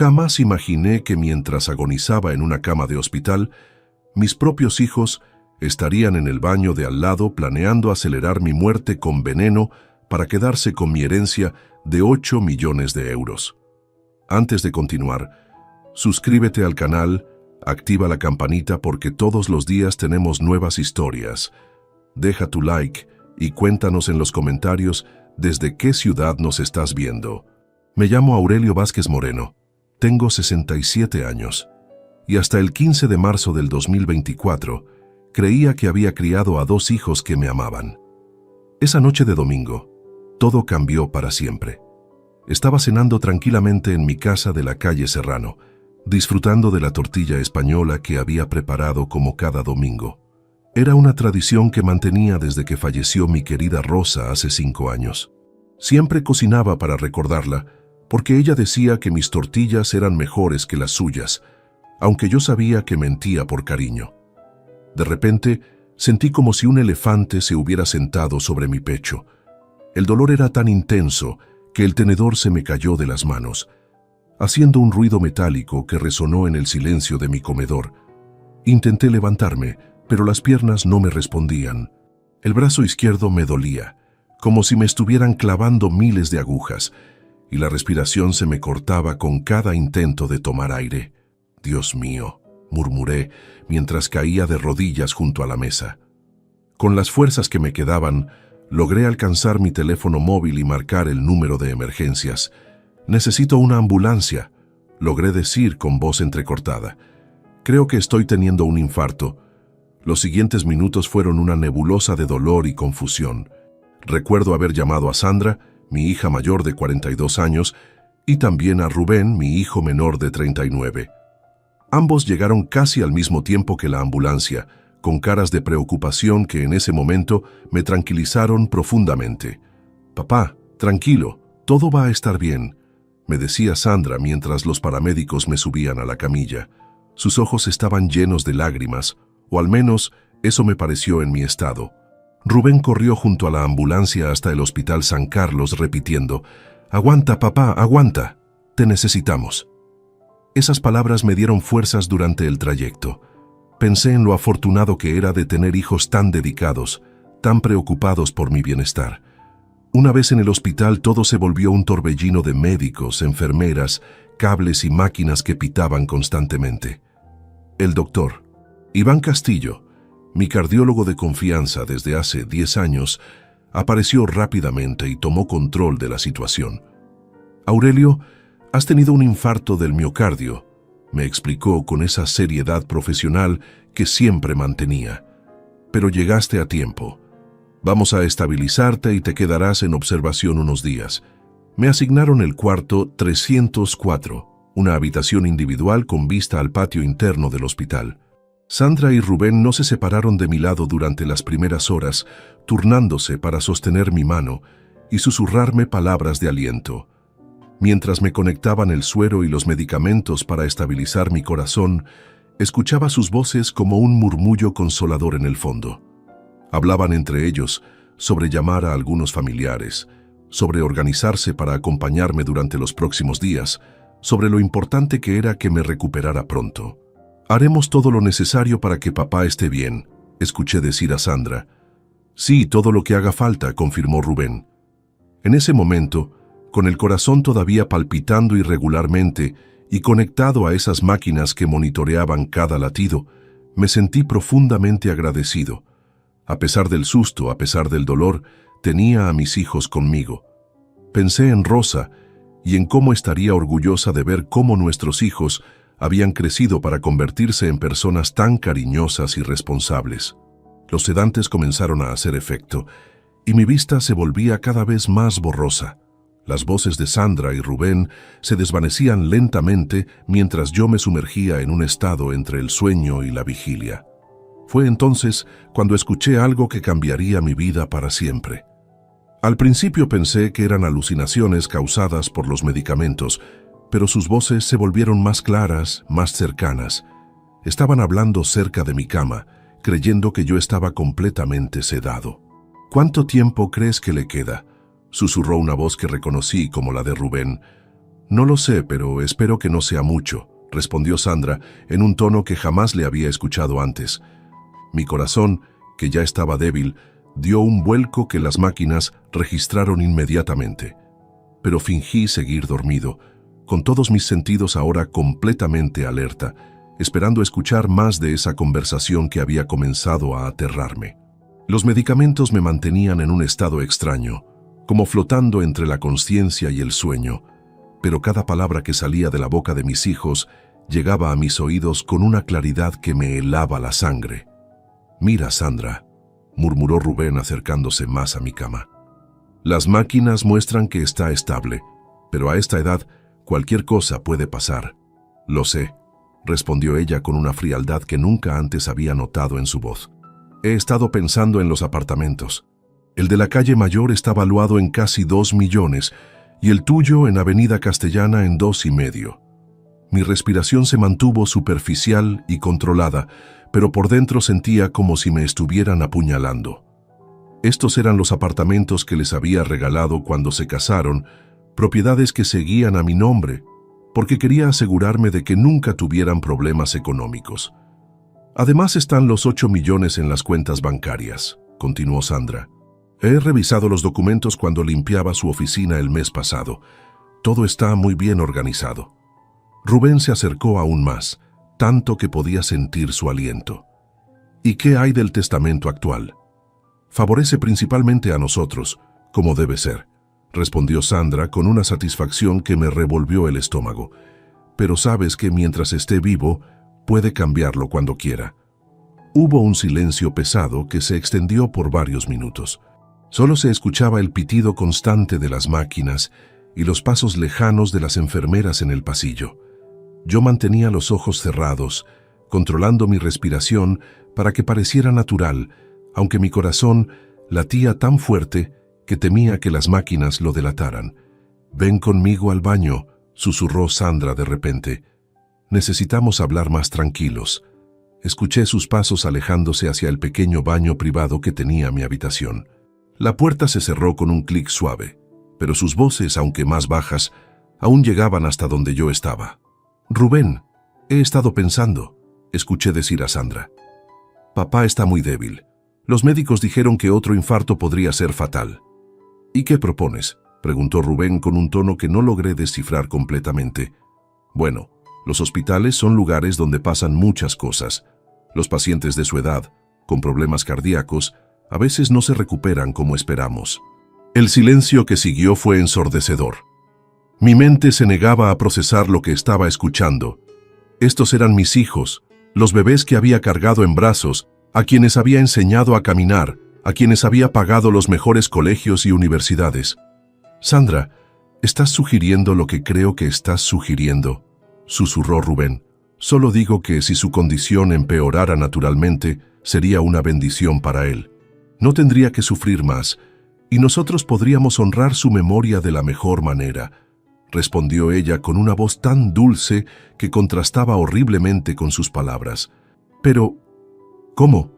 Jamás imaginé que mientras agonizaba en una cama de hospital, mis propios hijos estarían en el baño de al lado planeando acelerar mi muerte con veneno para quedarse con mi herencia de 8 millones de euros. Antes de continuar, suscríbete al canal, activa la campanita porque todos los días tenemos nuevas historias. Deja tu like y cuéntanos en los comentarios desde qué ciudad nos estás viendo. Me llamo Aurelio Vázquez Moreno, tengo 67 años y hasta el 15 de marzo del 2024 creía que había criado a 2 hijos que me amaban. Esa noche de domingo, todo cambió para siempre. Estaba cenando tranquilamente en mi casa de la calle Serrano, disfrutando de la tortilla española que había preparado como cada domingo. Era una tradición que mantenía desde que falleció mi querida Rosa hace 5 años. Siempre cocinaba para recordarla, porque ella decía que mis tortillas eran mejores que las suyas, aunque yo sabía que mentía por cariño. De repente, sentí como si un elefante se hubiera sentado sobre mi pecho. El dolor era tan intenso que el tenedor se me cayó de las manos, haciendo un ruido metálico que resonó en el silencio de mi comedor. Intenté levantarme, pero las piernas no me respondían. El brazo izquierdo me dolía, como si me estuvieran clavando miles de agujas, y la respiración se me cortaba con cada intento de tomar aire. «Dios mío», murmuré mientras caía de rodillas junto a la mesa. Con las fuerzas que me quedaban, logré alcanzar mi teléfono móvil y marcar el número de emergencias. «Necesito una ambulancia», logré decir con voz entrecortada. «Creo que estoy teniendo un infarto». Los siguientes minutos fueron una nebulosa de dolor y confusión. Recuerdo haber llamado a Sandra, mi hija mayor de 42 años, y también a Rubén, mi hijo menor de 39. Ambos llegaron casi al mismo tiempo que la ambulancia, con caras de preocupación que en ese momento me tranquilizaron profundamente. «Papá, tranquilo, todo va a estar bien», me decía Sandra mientras los paramédicos me subían a la camilla. Sus ojos estaban llenos de lágrimas, o al menos eso me pareció en mi estado. Rubén corrió junto a la ambulancia hasta el Hospital San Carlos repitiendo: «Aguanta, papá, aguanta, te necesitamos». Esas palabras me dieron fuerzas durante el trayecto. Pensé en lo afortunado que era de tener hijos tan dedicados, tan preocupados por mi bienestar. Una vez en el hospital todo se volvió un torbellino de médicos, enfermeras, cables y máquinas que pitaban constantemente. El doctor Iván Castillo, mi cardiólogo de confianza desde hace 10 años, apareció rápidamente y tomó control de la situación. «Aurelio, has tenido un infarto del miocardio», me explicó con esa seriedad profesional que siempre mantenía. «Pero llegaste a tiempo. Vamos a estabilizarte y te quedarás en observación unos días». Me asignaron el cuarto 304, una habitación individual con vista al patio interno del hospital. Sandra y Rubén no se separaron de mi lado durante las primeras horas, turnándose para sostener mi mano y susurrarme palabras de aliento. Mientras me conectaban el suero y los medicamentos para estabilizar mi corazón, escuchaba sus voces como un murmullo consolador en el fondo. Hablaban entre ellos sobre llamar a algunos familiares, sobre organizarse para acompañarme durante los próximos días, sobre lo importante que era que me recuperara pronto. «Haremos todo lo necesario para que papá esté bien», escuché decir a Sandra. «Sí, todo lo que haga falta», confirmó Rubén. En ese momento, con el corazón todavía palpitando irregularmente y conectado a esas máquinas que monitoreaban cada latido, me sentí profundamente agradecido. A pesar del susto, a pesar del dolor, tenía a mis hijos conmigo. Pensé en Rosa y en cómo estaría orgullosa de ver cómo nuestros hijos habían crecido para convertirse en personas tan cariñosas y responsables. Los sedantes comenzaron a hacer efecto, y mi vista se volvía cada vez más borrosa. Las voces de Sandra y Rubén se desvanecían lentamente mientras yo me sumergía en un estado entre el sueño y la vigilia. Fue entonces cuando escuché algo que cambiaría mi vida para siempre. Al principio pensé que eran alucinaciones causadas por los medicamentos, pero sus voces se volvieron más claras, más cercanas. Estaban hablando cerca de mi cama, creyendo que yo estaba completamente sedado. «¿Cuánto tiempo crees que le queda?», susurró una voz que reconocí como la de Rubén. No lo sé, pero espero que no sea mucho, respondió Sandra en un tono que jamás le había escuchado antes. Mi corazón, que ya estaba débil, dio un vuelco que las máquinas registraron inmediatamente. Pero fingí seguir dormido, con todos mis sentidos ahora completamente alerta, esperando escuchar más de esa conversación que había comenzado a aterrarme. Los medicamentos me mantenían en un estado extraño, como flotando entre la consciencia y el sueño, pero cada palabra que salía de la boca de mis hijos llegaba a mis oídos con una claridad que me helaba la sangre. «Mira, Sandra», murmuró Rubén acercándose más a mi cama. «Las máquinas muestran que está estable, pero a esta edad cualquier cosa puede pasar». «Lo sé», respondió ella con una frialdad que nunca antes había notado en su voz. «He estado pensando en los apartamentos. El de la calle Mayor está valuado en casi 2 millones y el tuyo en Avenida Castellana en 2,5. Mi respiración se mantuvo superficial y controlada, pero por dentro sentía como si me estuvieran apuñalando. Estos eran los apartamentos que les había regalado cuando se casaron, propiedades que seguían a mi nombre, porque quería asegurarme de que nunca tuvieran problemas económicos. Además están los 8 millones en las cuentas bancarias, continuó Sandra. He revisado los documentos cuando limpiaba su oficina el mes pasado. Todo está muy bien organizado. Rubén se acercó aún más, tanto que podía sentir su aliento. ¿Y qué hay del testamento actual? Favorece principalmente a nosotros, como debe ser, respondió Sandra con una satisfacción que me revolvió el estómago. Pero sabes que mientras esté vivo, puede cambiarlo cuando quiera. Hubo un silencio pesado que se extendió por varios minutos. Solo se escuchaba el pitido constante de las máquinas y los pasos lejanos de las enfermeras en el pasillo. Yo mantenía los ojos cerrados, controlando mi respiración para que pareciera natural, aunque mi corazón latía tan fuerte que temía que las máquinas lo delataran. «Ven conmigo al baño», susurró Sandra de repente. «Necesitamos hablar más tranquilos». Escuché sus pasos alejándose hacia el pequeño baño privado que tenía mi habitación. La puerta se cerró con un clic suave, pero sus voces, aunque más bajas, aún llegaban hasta donde yo estaba. «Rubén, he estado pensando», escuché decir a Sandra. «Papá está muy débil. Los médicos dijeron que otro infarto podría ser fatal». «¿Y qué propones?», preguntó Rubén con un tono que no logré descifrar completamente. «Bueno, los hospitales son lugares donde pasan muchas cosas. Los pacientes de su edad, con problemas cardíacos, a veces no se recuperan como esperamos». El silencio que siguió fue ensordecedor. Mi mente se negaba a procesar lo que estaba escuchando. Estos eran mis hijos, los bebés que había cargado en brazos, a quienes había enseñado a caminar, a quienes había pagado los mejores colegios y universidades. «Sandra, ¿estás sugiriendo lo que creo que estás sugiriendo?», susurró Rubén. «Solo digo que si su condición empeorara naturalmente, sería una bendición para él. No tendría que sufrir más, y nosotros podríamos honrar su memoria de la mejor manera», respondió ella con una voz tan dulce que contrastaba horriblemente con sus palabras. «Pero, ¿cómo?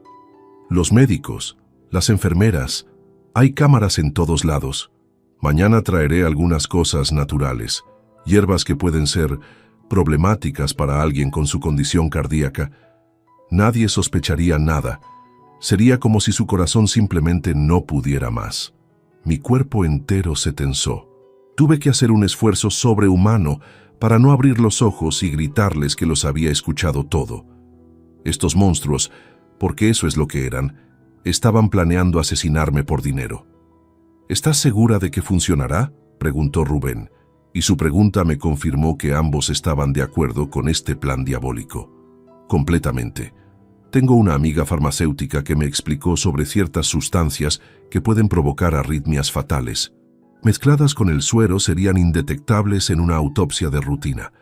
Los médicos, las enfermeras, hay cámaras en todos lados. Mañana traeré algunas cosas naturales, hierbas que pueden ser problemáticas para alguien con su condición cardíaca. Nadie sospecharía nada. Sería como si su corazón simplemente no pudiera más». Mi cuerpo entero se tensó. Tuve que hacer un esfuerzo sobrehumano para no abrir los ojos y gritarles que los había escuchado todo. Estos monstruos, porque eso es lo que eran, estaban planeando asesinarme por dinero. «¿Estás segura de que funcionará?», preguntó Rubén, y su pregunta me confirmó que ambos estaban de acuerdo con este plan diabólico. «Completamente. Tengo una amiga farmacéutica que me explicó sobre ciertas sustancias que pueden provocar arritmias fatales. Mezcladas con el suero serían indetectables en una autopsia de rutina.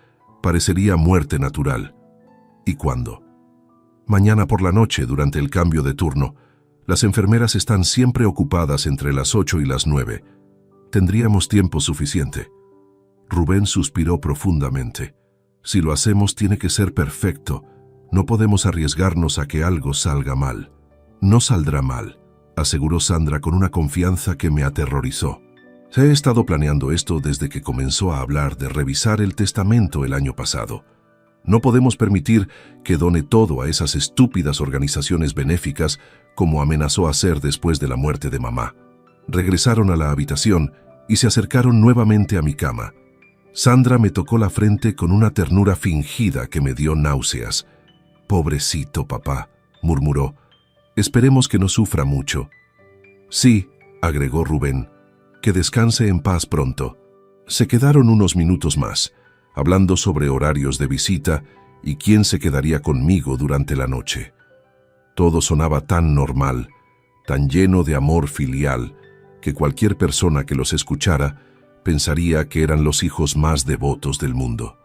Parecería muerte natural». «¿Y cuándo?». «Mañana por la noche, durante el cambio de turno. Las enfermeras están siempre ocupadas entre las 8 y las 9. Tendríamos tiempo suficiente». Rubén suspiró profundamente. «Si lo hacemos tiene que ser perfecto. No podemos arriesgarnos a que algo salga mal». «No saldrá mal», aseguró Sandra con una confianza que me aterrorizó. Se he estado planeando esto desde que comenzó a hablar de revisar el testamento el año pasado. No podemos permitir que done todo a esas estúpidas organizaciones benéficas como amenazó hacer después de la muerte de mamá. Regresaron a la habitación y se acercaron nuevamente a mi cama. Sandra me tocó la frente con una ternura fingida que me dio náuseas. «Pobrecito papá», murmuró. «Esperemos que no sufra mucho». «Sí», agregó Rubén, «que descanse en paz pronto». Se quedaron unos minutos más, hablando sobre horarios de visita y quién se quedaría conmigo durante la noche. Todo sonaba tan normal, tan lleno de amor filial, que cualquier persona que los escuchara pensaría que eran los hijos más devotos del mundo.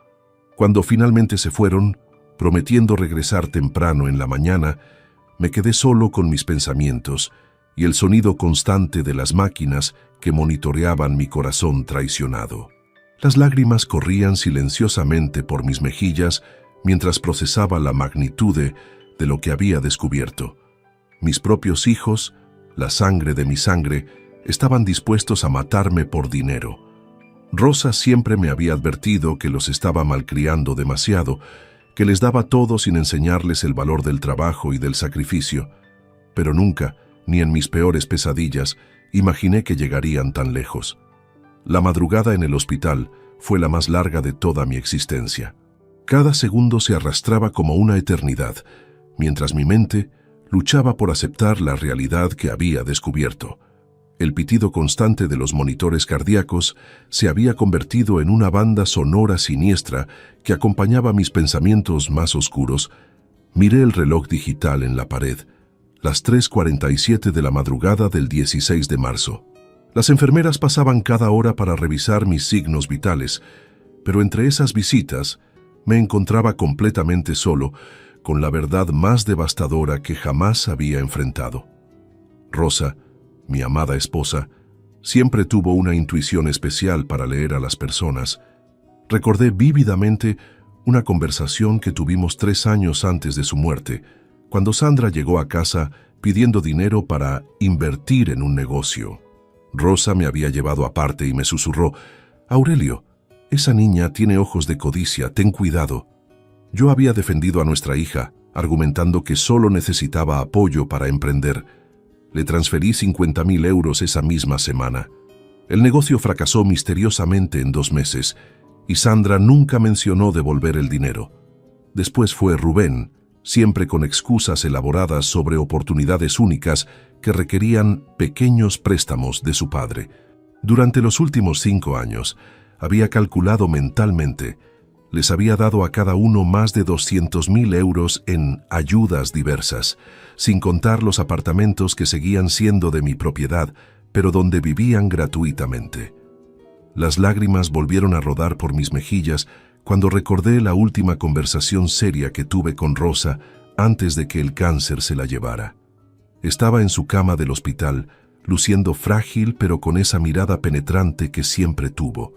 Cuando finalmente se fueron, prometiendo regresar temprano en la mañana, me quedé solo con mis pensamientos y el sonido constante de las máquinas que monitoreaban mi corazón traicionado. Las lágrimas corrían silenciosamente por mis mejillas mientras procesaba la magnitud de lo que había descubierto. Mis propios hijos, la sangre de mi sangre, estaban dispuestos a matarme por dinero. Rosa siempre me había advertido que los estaba malcriando demasiado, que les daba todo sin enseñarles el valor del trabajo y del sacrificio, pero nunca, ni en mis peores pesadillas, imaginé que llegarían tan lejos. La madrugada en el hospital fue la más larga de toda mi existencia. Cada segundo se arrastraba como una eternidad, mientras mi mente luchaba por aceptar la realidad que había descubierto. El pitido constante de los monitores cardíacos se había convertido en una banda sonora siniestra que acompañaba mis pensamientos más oscuros. Miré el reloj digital en la pared, las 3:47 de la madrugada del 16 de marzo. Las enfermeras pasaban cada hora para revisar mis signos vitales, pero entre esas visitas me encontraba completamente solo, con la verdad más devastadora que jamás había enfrentado. Rosa, mi amada esposa, siempre tuvo una intuición especial para leer a las personas. Recordé vívidamente una conversación que tuvimos 3 años antes de su muerte, cuando Sandra llegó a casa pidiendo dinero para invertir en un negocio. Rosa me había llevado aparte y me susurró: «Aurelio, esa niña tiene ojos de codicia, ten cuidado». Yo había defendido a nuestra hija, argumentando que solo necesitaba apoyo para emprender. Le transferí 50.000 euros esa misma semana. El negocio fracasó misteriosamente en 2 meses y Sandra nunca mencionó devolver el dinero. Después fue Rubén, siempre con excusas elaboradas sobre oportunidades únicas que requerían pequeños préstamos de su padre. Durante los últimos 5 años, había calculado mentalmente, les había dado a cada uno más de 200.000 euros en ayudas diversas, sin contar los apartamentos que seguían siendo de mi propiedad, pero donde vivían gratuitamente. Las lágrimas volvieron a rodar por mis mejillas cuando recordé la última conversación seria que tuve con Rosa antes de que el cáncer se la llevara. Estaba en su cama del hospital, luciendo frágil pero con esa mirada penetrante que siempre tuvo.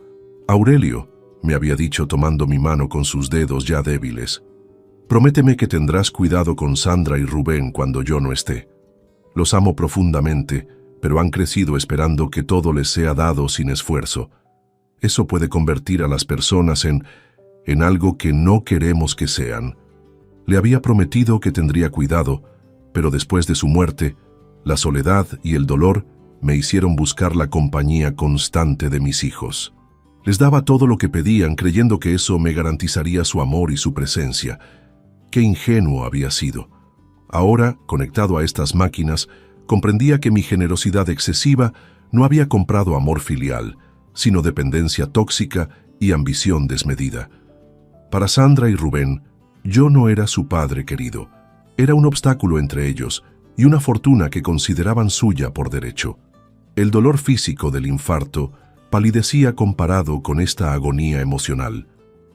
«Aurelio», me había dicho tomando mi mano con sus dedos ya débiles, «prométeme que tendrás cuidado con Sandra y Rubén cuando yo no esté. Los amo profundamente, pero han crecido esperando que todo les sea dado sin esfuerzo. Eso puede convertir a las personas en algo que no queremos que sean». Le había prometido que tendría cuidado, pero después de su muerte, la soledad y el dolor me hicieron buscar la compañía constante de mis hijos. Les daba todo lo que pedían, creyendo que eso me garantizaría su amor y su presencia. Qué ingenuo había sido. Ahora, conectado a estas máquinas, comprendía que mi generosidad excesiva no había comprado amor filial, sino dependencia tóxica y ambición desmedida. Para Sandra y Rubén, yo no era su padre querido. Era un obstáculo entre ellos y una fortuna que consideraban suya por derecho. El dolor físico del infarto palidecía comparado con esta agonía emocional.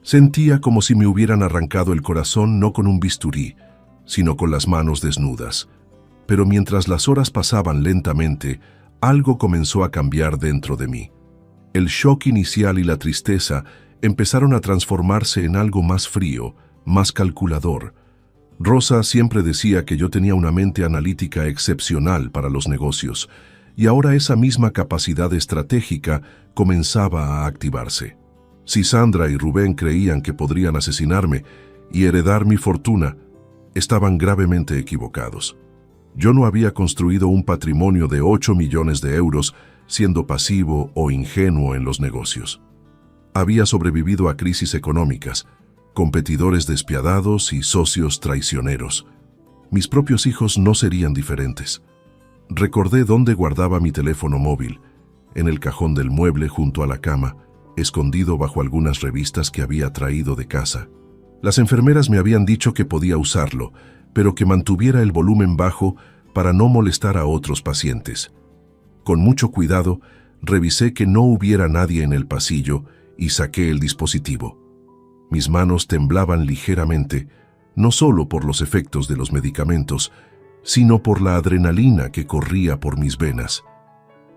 Sentía como si me hubieran arrancado el corazón no con un bisturí, sino con las manos desnudas. Pero mientras las horas pasaban lentamente, algo comenzó a cambiar dentro de mí. El shock inicial y la tristeza empezaron a transformarse en algo más frío, más calculador. Rosa siempre decía que yo tenía una mente analítica excepcional para los negocios, y ahora esa misma capacidad estratégica comenzaba a activarse. Si Sandra y Rubén creían que podrían asesinarme y heredar mi fortuna, estaban gravemente equivocados. Yo no había construido un patrimonio de 8 millones de euros siendo pasivo o ingenuo en los negocios. Había sobrevivido a crisis económicas, competidores despiadados y socios traicioneros. Mis propios hijos no serían diferentes. Recordé dónde guardaba mi teléfono móvil, en el cajón del mueble junto a la cama, escondido bajo algunas revistas que había traído de casa. Las enfermeras me habían dicho que podía usarlo, pero que mantuviera el volumen bajo para no molestar a otros pacientes. Con mucho cuidado, revisé que no hubiera nadie en el pasillo y saqué el dispositivo. Mis manos temblaban ligeramente, no solo por los efectos de los medicamentos, sino por la adrenalina que corría por mis venas.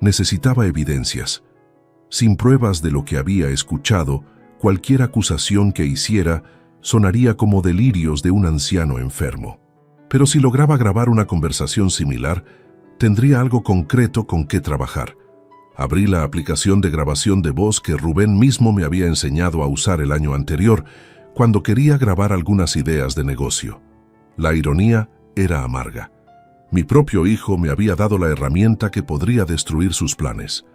Necesitaba evidencias. Sin pruebas de lo que había escuchado, cualquier acusación que hiciera sonaría como delirios de un anciano enfermo. Pero si lograba grabar una conversación similar, tendría algo concreto con qué trabajar. Abrí la aplicación de grabación de voz que Rubén mismo me había enseñado a usar el año anterior, cuando quería grabar algunas ideas de negocio. La ironía era amarga. Mi propio hijo me había dado la herramienta que podría destruir sus planes.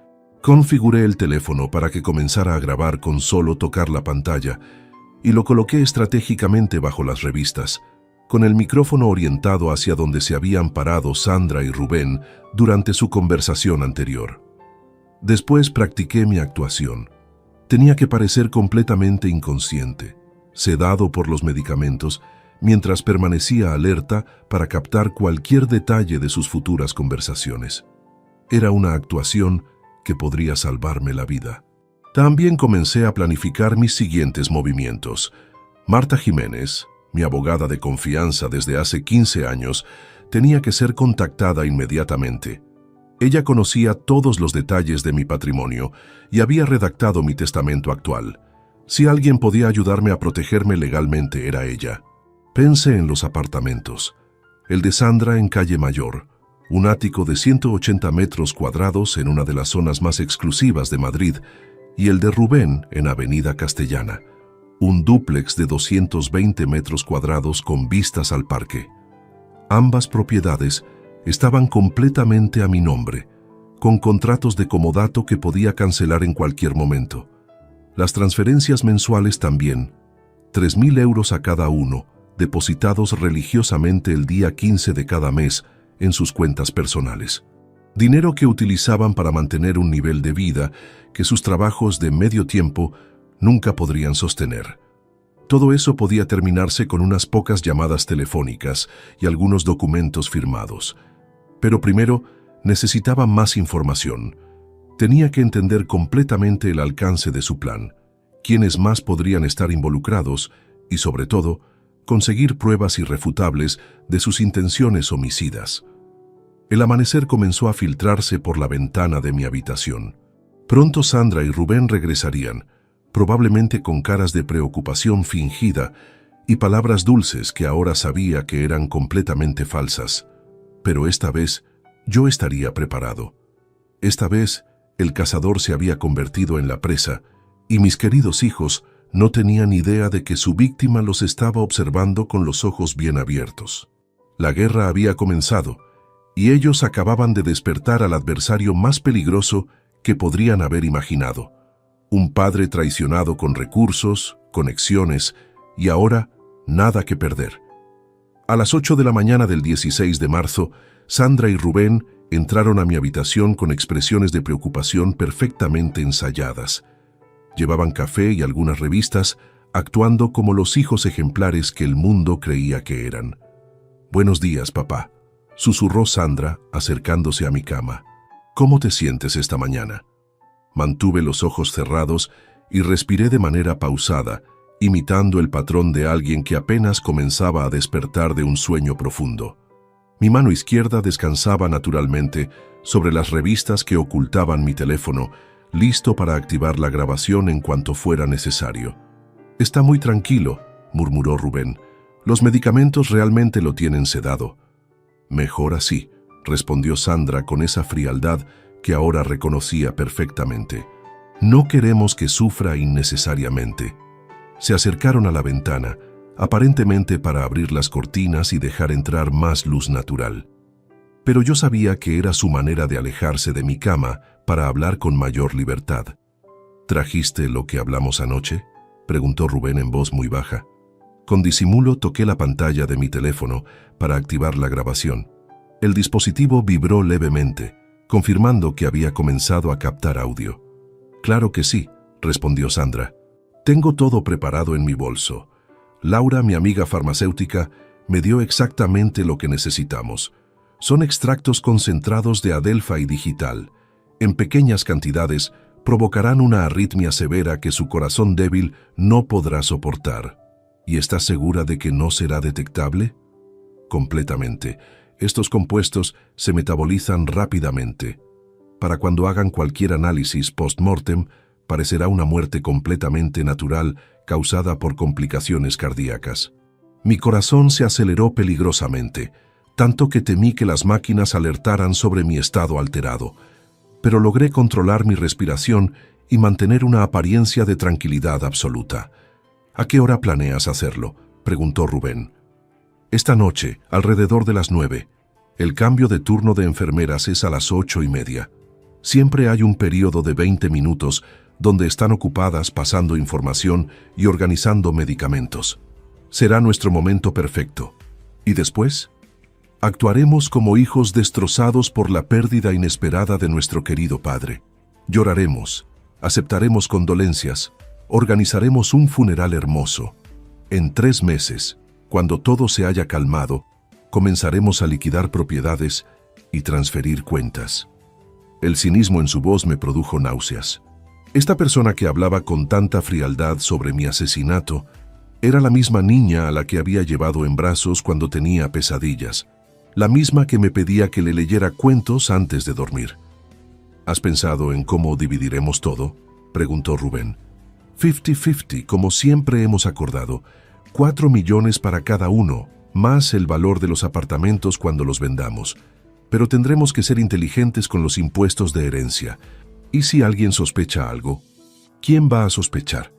Configuré el teléfono para que comenzara a grabar con solo tocar la pantalla y lo coloqué estratégicamente bajo las revistas, con el micrófono orientado hacia donde se habían parado Sandra y Rubén durante su conversación anterior. Después practiqué mi actuación. Tenía que parecer completamente inconsciente, sedado por los medicamentos, mientras permanecía alerta para captar cualquier detalle de sus futuras conversaciones. Era una actuación que podría salvarme la vida. También comencé a planificar mis siguientes movimientos. Marta Jiménez, mi abogada de confianza desde hace 15 años, tenía que ser contactada inmediatamente. Ella conocía todos los detalles de mi patrimonio y había redactado mi testamento actual. Si alguien podía ayudarme a protegerme legalmente era ella. Pensé en los apartamentos. El de Sandra en Calle Mayor, un ático de 180 metros cuadrados en una de las zonas más exclusivas de Madrid, y el de Rubén en Avenida Castellana, un dúplex de 220 metros cuadrados con vistas al parque. Ambas propiedades estaban completamente a mi nombre, con contratos de comodato que podía cancelar en cualquier momento. Las transferencias mensuales también, 3.000 euros a cada uno, depositados religiosamente el día 15 de cada mes en sus cuentas personales. Dinero que utilizaban para mantener un nivel de vida que sus trabajos de medio tiempo nunca podrían sostener. Todo eso podía terminarse con unas pocas llamadas telefónicas y algunos documentos firmados. Pero primero necesitaba más información. Tenía que entender completamente el alcance de su plan, quiénes más podrían estar involucrados y, sobre todo, conseguir pruebas irrefutables de sus intenciones homicidas. El amanecer comenzó a filtrarse por la ventana de mi habitación. Pronto Sandra y Rubén regresarían, probablemente con caras de preocupación fingida y palabras dulces que ahora sabía que eran completamente falsas. Pero esta vez yo estaría preparado. Esta vez el cazador se había convertido en la presa y mis queridos hijos no tenían idea de que su víctima los estaba observando con los ojos bien abiertos. La guerra había comenzado y ellos acababan de despertar al adversario más peligroso que podrían haber imaginado. Un padre traicionado con recursos, conexiones y ahora nada que perder. A las 8 de la mañana del 16 de marzo, Sandra y Rubén entraron a mi habitación con expresiones de preocupación perfectamente ensayadas. Llevaban café y algunas revistas, actuando como los hijos ejemplares que el mundo creía que eran. «Buenos días, papá», susurró Sandra, acercándose a mi cama. «¿Cómo te sientes esta mañana?» Mantuve los ojos cerrados y respiré de manera pausada, imitando el patrón de alguien que apenas comenzaba a despertar de un sueño profundo. Mi mano izquierda descansaba naturalmente sobre las revistas que ocultaban mi teléfono, listo para activar la grabación en cuanto fuera necesario. «Está muy tranquilo», murmuró Rubén. «Los medicamentos realmente lo tienen sedado». «Mejor así», respondió Sandra con esa frialdad que ahora reconocía perfectamente. No queremos que sufra innecesariamente. Se acercaron a la ventana, aparentemente para abrir las cortinas y dejar entrar más luz natural. Pero yo sabía que era su manera de alejarse de mi cama para hablar con mayor libertad. ¿Trajiste lo que hablamos anoche?, preguntó Rubén en voz muy baja. Con disimulo toqué la pantalla de mi teléfono para activar la grabación. El dispositivo vibró levemente, confirmando que había comenzado a captar audio. «Claro que sí», respondió Sandra. «Tengo todo preparado en mi bolso. Laura, mi amiga farmacéutica, me dio exactamente lo que necesitamos. Son extractos concentrados de adelfa y digital. En pequeñas cantidades provocarán una arritmia severa que su corazón débil no podrá soportar. ¿Y estás segura de que no será detectable?». «Completamente. Estos compuestos se metabolizan rápidamente. Para cuando hagan cualquier análisis post-mortem, parecerá una muerte completamente natural causada por complicaciones cardíacas». Mi corazón se aceleró peligrosamente, tanto que temí que las máquinas alertaran sobre mi estado alterado, pero logré controlar mi respiración y mantener una apariencia de tranquilidad absoluta. «¿A qué hora planeas hacerlo?», preguntó Rubén. «Esta noche, alrededor de las 9. El cambio de turno de enfermeras es a las 8:30. Siempre hay un periodo de 20 minutos donde están ocupadas pasando información y organizando medicamentos. Será nuestro momento perfecto. ¿Y después? Actuaremos como hijos destrozados por la pérdida inesperada de nuestro querido padre. Lloraremos, aceptaremos condolencias, organizaremos un funeral hermoso. En 3 meses, cuando todo se haya calmado, comenzaremos a liquidar propiedades y transferir cuentas». El cinismo en su voz me produjo náuseas. Esta persona que hablaba con tanta frialdad sobre mi asesinato era la misma niña a la que había llevado en brazos cuando tenía pesadillas, la misma que me pedía que le leyera cuentos antes de dormir. «¿Has pensado en cómo dividiremos todo?», preguntó Rubén. 50-50, como siempre hemos acordado. 4 millones para cada uno, más el valor de los apartamentos cuando los vendamos. Pero tendremos que ser inteligentes con los impuestos de herencia. ¿Y si alguien sospecha algo? ¿Quién va a sospechar?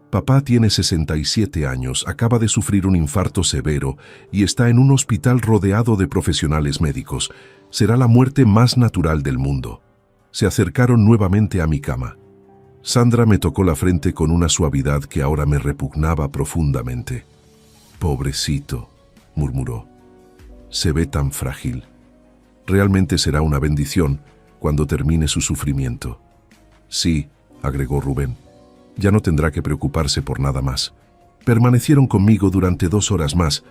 Papá tiene 67 años, acaba de sufrir un infarto severo y está en un hospital rodeado de profesionales médicos. Será la muerte más natural del mundo». Se acercaron nuevamente a mi cama. Sandra me tocó la frente con una suavidad que ahora me repugnaba profundamente. «Pobrecito», murmuró. «Se ve tan frágil. Realmente será una bendición cuando termine su sufrimiento». «Sí», agregó Rubén. «Ya no tendrá que preocuparse por nada más». Permanecieron conmigo durante 2 horas más,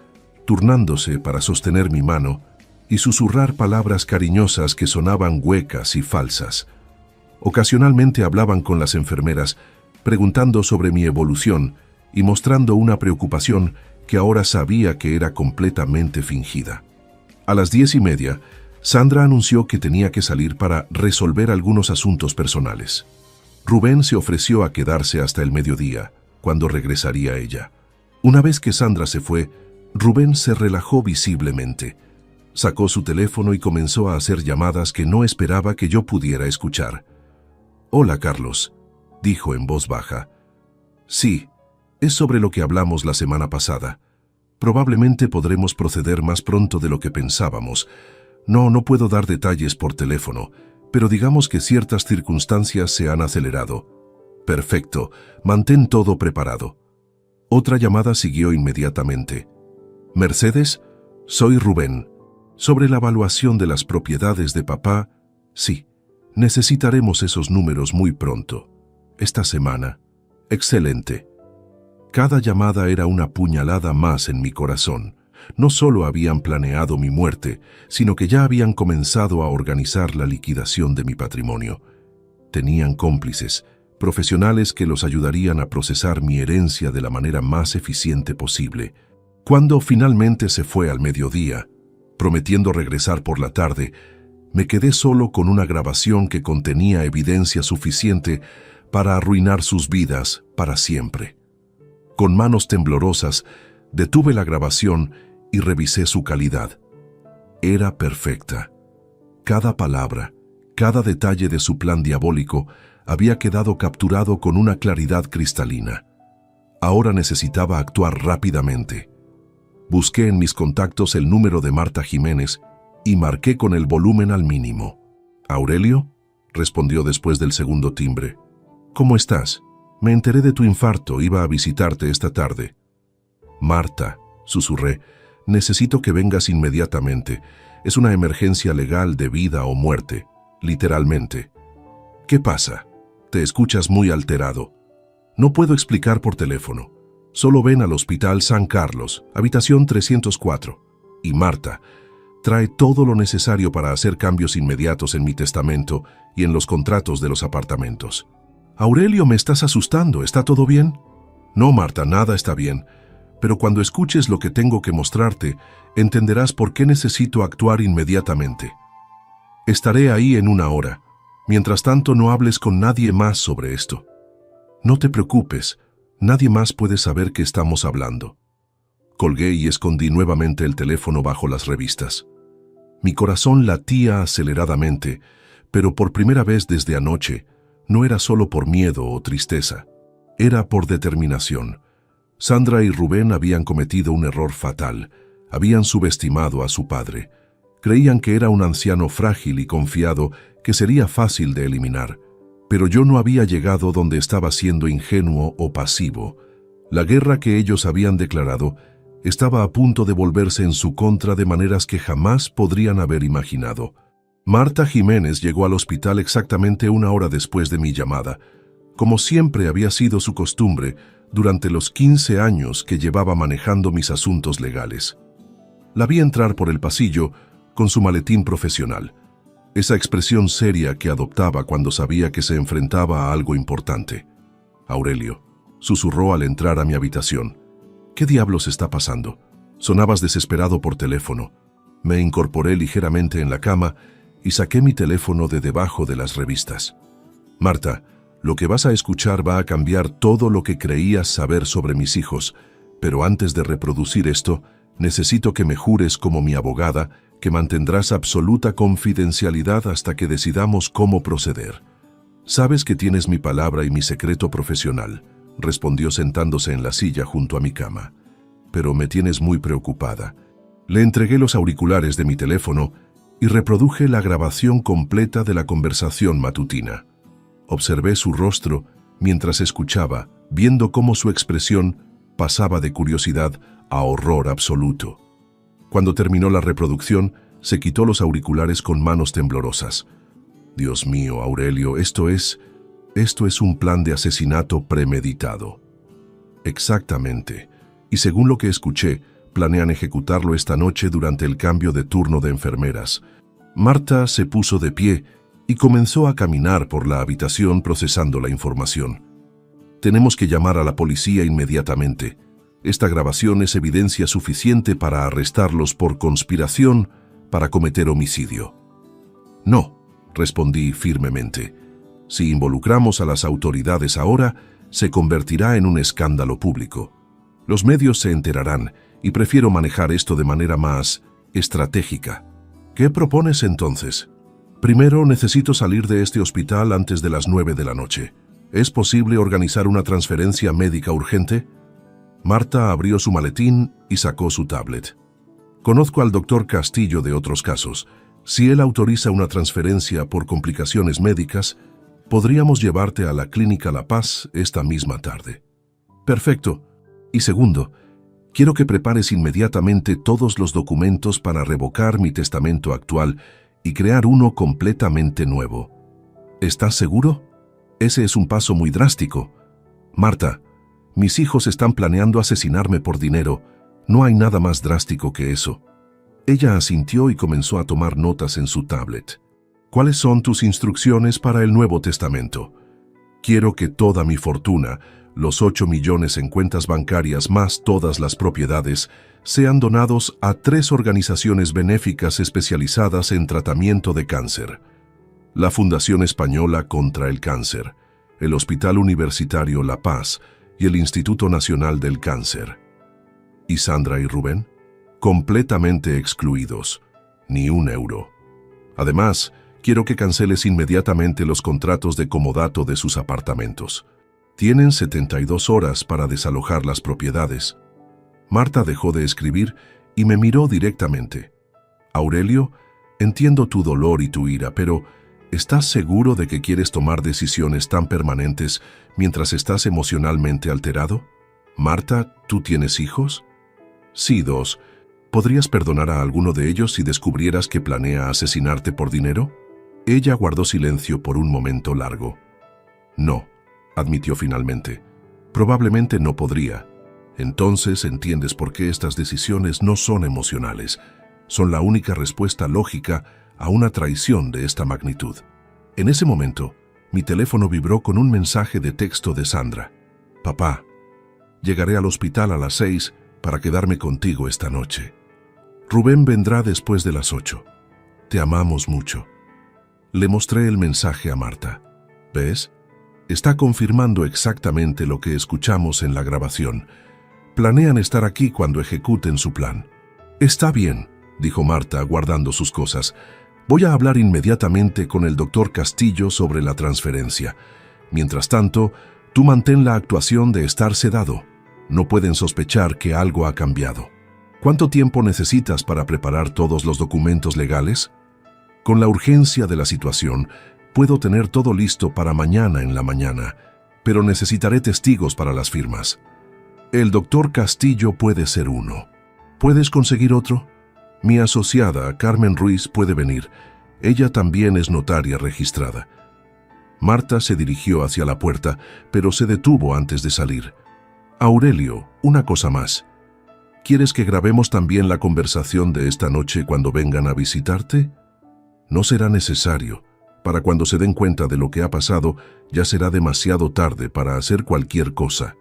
turnándose para sostener mi mano y susurrar palabras cariñosas que sonaban huecas y falsas. Ocasionalmente hablaban con las enfermeras, preguntando sobre mi evolución y mostrando una preocupación que ahora sabía que era completamente fingida. A las 10:30, Sandra anunció que tenía que salir para resolver algunos asuntos personales. Rubén se ofreció a quedarse hasta el mediodía, cuando regresaría ella. Una vez que Sandra se fue, Rubén se relajó visiblemente. Sacó su teléfono y comenzó a hacer llamadas que no esperaba que yo pudiera escuchar. «Hola, Carlos», dijo en voz baja. «Sí, es sobre lo que hablamos la semana pasada. Probablemente podremos proceder más pronto de lo que pensábamos. No puedo dar detalles por teléfono, pero digamos que ciertas circunstancias se han acelerado». «Perfecto, mantén todo preparado». Otra llamada siguió inmediatamente. «Mercedes, soy Rubén. Sobre la evaluación de las propiedades de papá, sí, necesitaremos esos números muy pronto. Esta semana». «Excelente». Cada llamada era una puñalada más en mi corazón. No solo habían planeado mi muerte, sino que ya habían comenzado a organizar la liquidación de mi patrimonio. Tenían cómplices, profesionales que los ayudarían a procesar mi herencia de la manera más eficiente posible. Cuando finalmente se fue al mediodía, prometiendo regresar por la tarde, me quedé solo con una grabación que contenía evidencia suficiente para arruinar sus vidas para siempre. Con manos temblorosas, detuve la grabación y revisé su calidad. Era perfecta. cada palabra, cada detalle de su plan diabólico había quedado capturado con una claridad cristalina. Ahora necesitaba actuar rápidamente. Busqué en mis contactos el número de Marta Jiménez y marqué con el volumen al mínimo. «¿Aurelio?», respondió después del segundo timbre. «¿Cómo estás? Me enteré de tu infarto, iba a visitarte esta tarde». «Marta», susurré, «necesito que vengas inmediatamente. Es una emergencia legal de vida o muerte, literalmente». «¿Qué pasa? Te escuchas muy alterado». «No puedo explicar por teléfono. Solo ven al Hospital San Carlos, habitación 304. Y Marta, trae todo lo necesario para hacer cambios inmediatos en mi testamento y en los contratos de los apartamentos». «Aurelio, me estás asustando. ¿Está todo bien?» «No, Marta, nada está bien. Pero cuando escuches lo que tengo que mostrarte, entenderás por qué necesito actuar inmediatamente. Estaré ahí en 1 hora. Mientras tanto, no hables con nadie más sobre esto». «No te preocupes. Nadie más puede saber que estamos hablando». Colgué y escondí nuevamente el teléfono bajo las revistas. Mi corazón latía aceleradamente, pero por primera vez desde anoche, no era solo por miedo o tristeza, era por determinación. Sandra y Rubén habían cometido un error fatal, habían subestimado a su padre. Creían que era un anciano frágil y confiado que sería fácil de eliminar. Pero yo no había llegado donde estaba siendo ingenuo o pasivo. La guerra que ellos habían declarado estaba a punto de volverse en su contra de maneras que jamás podrían haber imaginado. Marta Jiménez llegó al hospital exactamente 1 hora después de mi llamada, como siempre había sido su costumbre durante los 15 años que llevaba manejando mis asuntos legales. La vi entrar por el pasillo con su maletín profesional, esa expresión seria que adoptaba cuando sabía que se enfrentaba a algo importante. «Aurelio», susurró al entrar a mi habitación. «¿Qué diablos está pasando? Sonabas desesperado por teléfono». Me incorporé ligeramente en la cama y saqué mi teléfono de debajo de las revistas. «Marta, lo que vas a escuchar va a cambiar todo lo que creías saber sobre mis hijos, pero antes de reproducir esto, necesito que me jures como mi abogada que mantendrás absoluta confidencialidad hasta que decidamos cómo proceder». «Sabes que tienes mi palabra y mi secreto profesional», respondió sentándose en la silla junto a mi cama. «Pero me tienes muy preocupada». Le entregué los auriculares de mi teléfono y reproduje la grabación completa de la conversación matutina. Observé su rostro mientras escuchaba, viendo cómo su expresión pasaba de curiosidad a horror absoluto. Cuando terminó la reproducción, se quitó los auriculares con manos temblorosas. «Dios mío, Aurelio, esto es un plan de asesinato premeditado». «Exactamente. Y según lo que escuché, planean ejecutarlo esta noche durante el cambio de turno de enfermeras». Marta se puso de pie y comenzó a caminar por la habitación procesando la información. «Tenemos que llamar a la policía inmediatamente. Esta grabación es evidencia suficiente para arrestarlos por conspiración para cometer homicidio». «No», respondí firmemente. «Si involucramos a las autoridades ahora, se convertirá en un escándalo público. Los medios se enterarán y prefiero manejar esto de manera más estratégica». «¿Qué propones entonces?» «Primero necesito salir de este hospital antes de las 9 de la noche. ¿Es posible organizar una transferencia médica urgente?» Marta abrió su maletín y sacó su tablet. «Conozco al doctor Castillo de otros casos. Si él autoriza una transferencia por complicaciones médicas, podríamos llevarte a la Clínica La Paz esta misma tarde». «Perfecto. Y segundo, quiero que prepares inmediatamente todos los documentos para revocar mi testamento actual y crear uno completamente nuevo». «¿Estás seguro? Ese es un paso muy drástico». «Marta, mis hijos están planeando asesinarme por dinero. No hay nada más drástico que eso». Ella asintió y comenzó a tomar notas en su tablet. «¿Cuáles son tus instrucciones para el Nuevo Testamento?» «Quiero que toda mi fortuna, los 8 millones en cuentas bancarias más todas las propiedades, sean donados a 3 organizaciones benéficas especializadas en tratamiento de cáncer: la Fundación Española contra el Cáncer, el Hospital Universitario La Paz y el Instituto Nacional del Cáncer». ¿Y Sandra y Rubén? «Completamente excluidos. Ni un euro». Además, quiero que canceles inmediatamente los contratos de comodato de sus apartamentos. Tienen 72 horas para desalojar las propiedades. Marta dejó de escribir y me miró directamente. Aurelio, entiendo tu dolor y tu ira, pero ¿estás seguro de que quieres tomar decisiones tan permanentes mientras estás emocionalmente alterado? Marta, ¿tú tienes hijos? Sí, 2. ¿Podrías perdonar a alguno de ellos si descubrieras que planea asesinarte por dinero? Ella guardó silencio por un momento largo. No, admitió finalmente. Probablemente no podría. Entonces entiendes por qué estas decisiones no son emocionales. Son la única respuesta lógica a una traición de esta magnitud. En ese momento, mi teléfono vibró con un mensaje de texto de Sandra. Papá, llegaré al hospital a las 6 para quedarme contigo esta noche. Rubén vendrá después de las 8. Te amamos mucho. Le mostré el mensaje a Marta. ¿Ves? Está confirmando exactamente lo que escuchamos en la grabación. Planean estar aquí cuando ejecuten su plan. Está bien, dijo Marta, guardando sus cosas. Voy a hablar inmediatamente con el doctor Castillo sobre la transferencia. Mientras tanto, tú mantén la actuación de estar sedado. No pueden sospechar que algo ha cambiado. ¿Cuánto tiempo necesitas para preparar todos los documentos legales? Con la urgencia de la situación, puedo tener todo listo para mañana en la mañana, pero necesitaré testigos para las firmas. El doctor Castillo puede ser uno. ¿Puedes conseguir otro? Mi asociada, Carmen Ruiz, puede venir. Ella también es notaria registrada. Marta se dirigió hacia la puerta, pero se detuvo antes de salir. Aurelio, una cosa más. ¿Quieres que grabemos también la conversación de esta noche cuando vengan a visitarte? No será necesario. Para cuando se den cuenta de lo que ha pasado, ya será demasiado tarde para hacer cualquier cosa.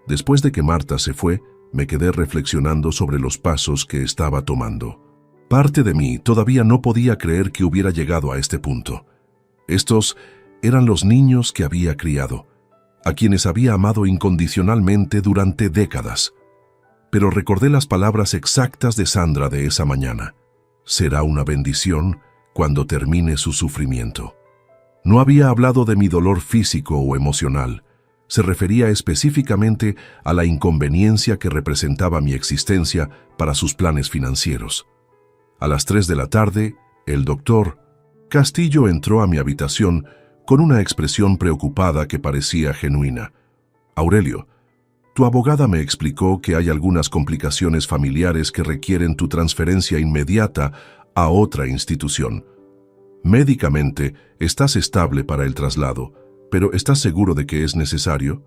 Después de que Marta se fue, me quedé reflexionando sobre los pasos que estaba tomando. Parte de mí todavía no podía creer que hubiera llegado a este punto. Estos eran los niños que había criado, a quienes había amado incondicionalmente durante décadas. Pero recordé las palabras exactas de Sandra de esa mañana. Será una bendición cuando termine su sufrimiento. No había hablado de mi dolor físico o emocional. Se refería específicamente a la inconveniencia que representaba mi existencia para sus planes financieros. A las 3 de la tarde, el doctor Castillo entró a mi habitación con una expresión preocupada que parecía genuina. Aurelio, tu abogada me explicó que hay algunas complicaciones familiares que requieren tu transferencia inmediata a otra institución. Médicamente, estás estable para el traslado, pero ¿estás seguro de que es necesario?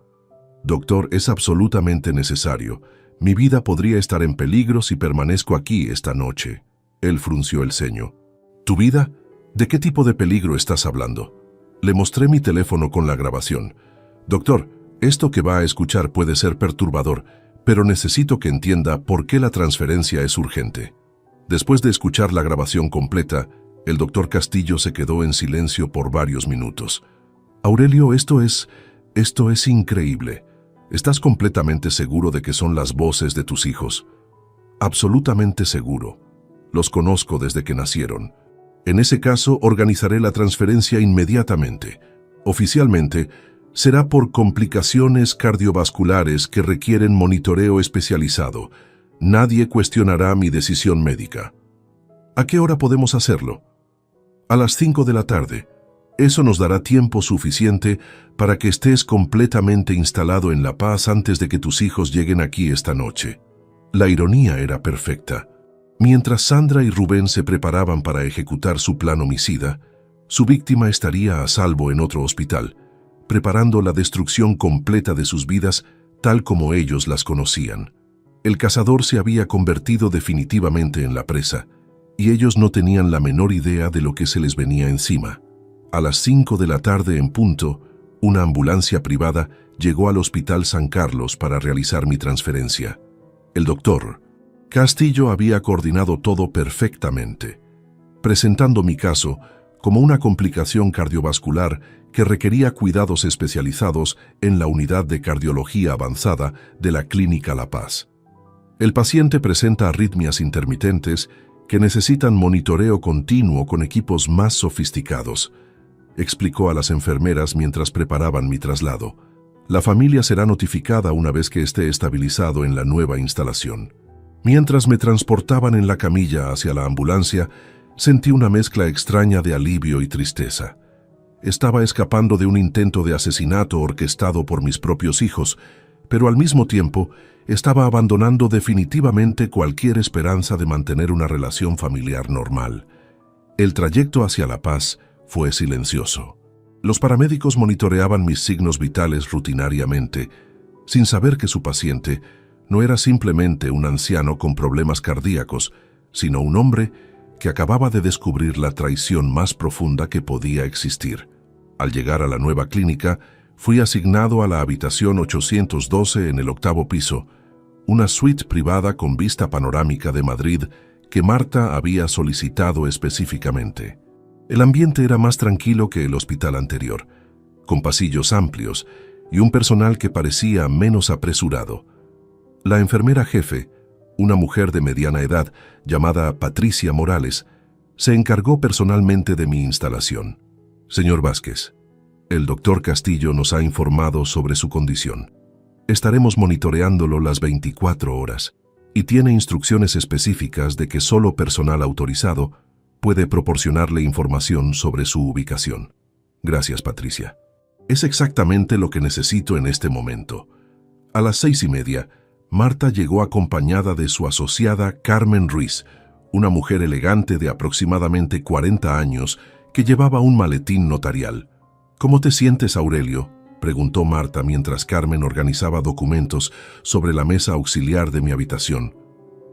Doctor, es absolutamente necesario. Mi vida podría estar en peligro si permanezco aquí esta noche. Él frunció el ceño. ¿Tu vida? ¿De qué tipo de peligro estás hablando? Le mostré mi teléfono con la grabación. Doctor, esto que va a escuchar puede ser perturbador, pero necesito que entienda por qué la transferencia es urgente. Después de escuchar la grabación completa, el doctor Castillo se quedó en silencio por varios minutos. Aurelio, esto es increíble. ¿Estás completamente seguro de que son las voces de tus hijos? Absolutamente seguro. Los conozco desde que nacieron. En ese caso, organizaré la transferencia inmediatamente. Oficialmente, será por complicaciones cardiovasculares que requieren monitoreo especializado. Nadie cuestionará mi decisión médica. ¿A qué hora podemos hacerlo? A las 5 de la tarde. Eso nos dará tiempo suficiente para que estés completamente instalado en La Paz antes de que tus hijos lleguen aquí esta noche. La ironía era perfecta. Mientras Sandra y Rubén se preparaban para ejecutar su plan homicida, su víctima estaría a salvo en otro hospital, preparando la destrucción completa de sus vidas tal como ellos las conocían. El cazador se había convertido definitivamente en la presa, y ellos no tenían la menor idea de lo que se les venía encima. A las 5 de la tarde en punto, una ambulancia privada llegó al Hospital San Carlos para realizar mi transferencia. El doctor Castillo había coordinado todo perfectamente, presentando mi caso como una complicación cardiovascular que requería cuidados especializados en la unidad de cardiología avanzada de la Clínica La Paz. El paciente presenta arritmias intermitentes que necesitan monitoreo continuo con equipos más sofisticados, explicó a las enfermeras mientras preparaban mi traslado. La familia será notificada una vez que esté estabilizado en la nueva instalación. Mientras me transportaban en la camilla hacia la ambulancia, sentí una mezcla extraña de alivio y tristeza. Estaba escapando de un intento de asesinato orquestado por mis propios hijos, pero al mismo tiempo estaba abandonando definitivamente cualquier esperanza de mantener una relación familiar normal. El trayecto hacia La Paz fue silencioso. Los paramédicos monitoreaban mis signos vitales rutinariamente, sin saber que su paciente no era simplemente un anciano con problemas cardíacos, sino un hombre que acababa de descubrir la traición más profunda que podía existir. Al llegar a la nueva clínica, fui asignado a la habitación 812 en el 8º piso, una suite privada con vista panorámica de Madrid que Marta había solicitado específicamente. El ambiente era más tranquilo que el hospital anterior, con pasillos amplios y un personal que parecía menos apresurado. La enfermera jefe, una mujer de mediana edad llamada Patricia Morales, se encargó personalmente de mi instalación. Señor Vázquez, el doctor Castillo nos ha informado sobre su condición. Estaremos monitoreándolo las 24 horas y tiene instrucciones específicas de que solo personal autorizado puede proporcionarle información sobre su ubicación. Gracias, Patricia. Es exactamente lo que necesito en este momento. A las 6:30, Marta llegó acompañada de su asociada Carmen Ruiz, una mujer elegante de aproximadamente 40 años que llevaba un maletín notarial. ¿Cómo te sientes, Aurelio?, preguntó Marta mientras Carmen organizaba documentos sobre la mesa auxiliar de mi habitación.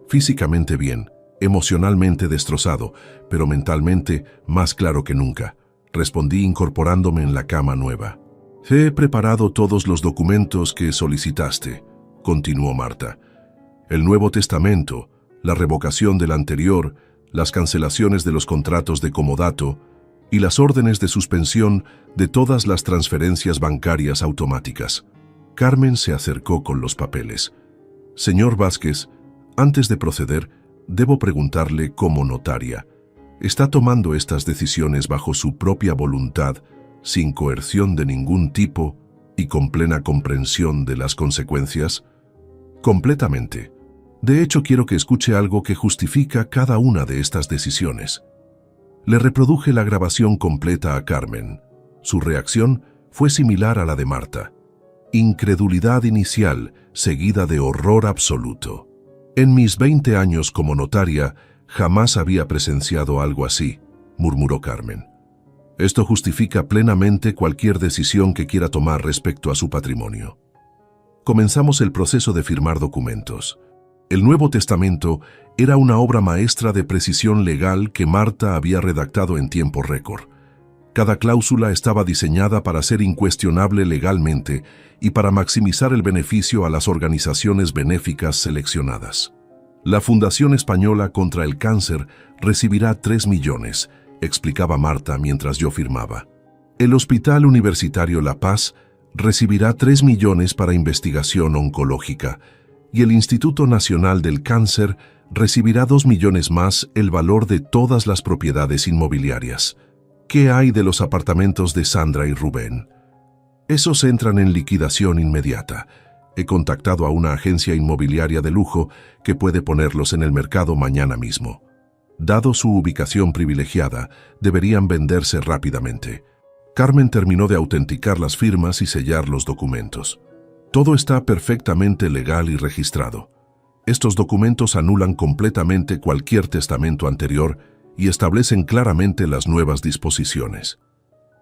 Físicamente bien, emocionalmente destrozado, pero mentalmente más claro que nunca, respondí incorporándome en la cama nueva. He preparado todos los documentos que solicitaste, continuó Marta. El Nuevo Testamento, la revocación del anterior, las cancelaciones de los contratos de comodato y las órdenes de suspensión de todas las transferencias bancarias automáticas. Carmen se acercó con los papeles. Señor Vázquez, antes de proceder, debo preguntarle como notaria. ¿Está tomando estas decisiones bajo su propia voluntad, sin coerción de ningún tipo y con plena comprensión de las consecuencias? Completamente. De hecho, quiero que escuche algo que justifica cada una de estas decisiones. Le reproduje la grabación completa a Carmen. Su reacción fue similar a la de Marta. Incredulidad inicial, seguida de horror absoluto. En mis 20 años como notaria, jamás había presenciado algo así, murmuró Carmen. Esto justifica plenamente cualquier decisión que quiera tomar respecto a su patrimonio. Comenzamos el proceso de firmar documentos. El Nuevo Testamento era una obra maestra de precisión legal que Marta había redactado en tiempo récord. Cada cláusula estaba diseñada para ser incuestionable legalmente y para maximizar el beneficio a las organizaciones benéficas seleccionadas. La Fundación Española contra el Cáncer recibirá 3 millones, explicaba Marta mientras yo firmaba. El Hospital Universitario La Paz recibirá 3 millones para investigación oncológica y el Instituto Nacional del Cáncer recibirá 2 millones más el valor de todas las propiedades inmobiliarias. ¿Qué hay de los apartamentos de Sandra y Rubén? Esos entran en liquidación inmediata. He contactado a una agencia inmobiliaria de lujo que puede ponerlos en el mercado mañana mismo. Dado su ubicación privilegiada, deberían venderse rápidamente. Carmen terminó de autenticar las firmas y sellar los documentos. Todo está perfectamente legal y registrado. Estos documentos anulan completamente cualquier testamento anterior y establecen claramente las nuevas disposiciones.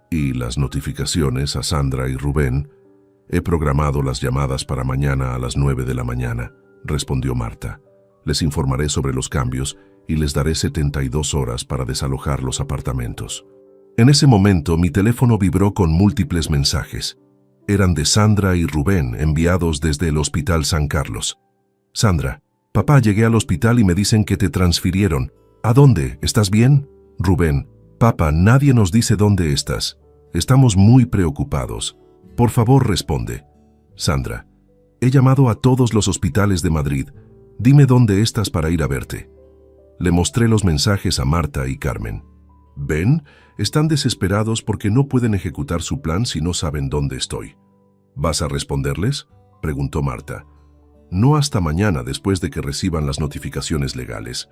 Y las notificaciones a Sandra y Rubén. He programado las llamadas para mañana a las 9 de la mañana, respondió Marta. Les informaré sobre los cambios y les daré 72 horas para desalojar los apartamentos. En ese momento mi teléfono vibró con múltiples mensajes. Eran de Sandra y Rubén, enviados desde el Hospital San Carlos. Sandra: papá, llegué al hospital y me dicen que te transfirieron. ¿A dónde? ¿Estás bien? Rubén: papá, nadie nos dice dónde estás. Estamos muy preocupados. Por favor, responde. Sandra: he llamado a todos los hospitales de Madrid. Dime dónde estás para ir a verte. Le mostré los mensajes a Marta y Carmen. ¿Ven? Están desesperados porque no pueden ejecutar su plan si no saben dónde estoy. ¿Vas a responderles?, preguntó Marta. No hasta mañana, después de que reciban las notificaciones legales.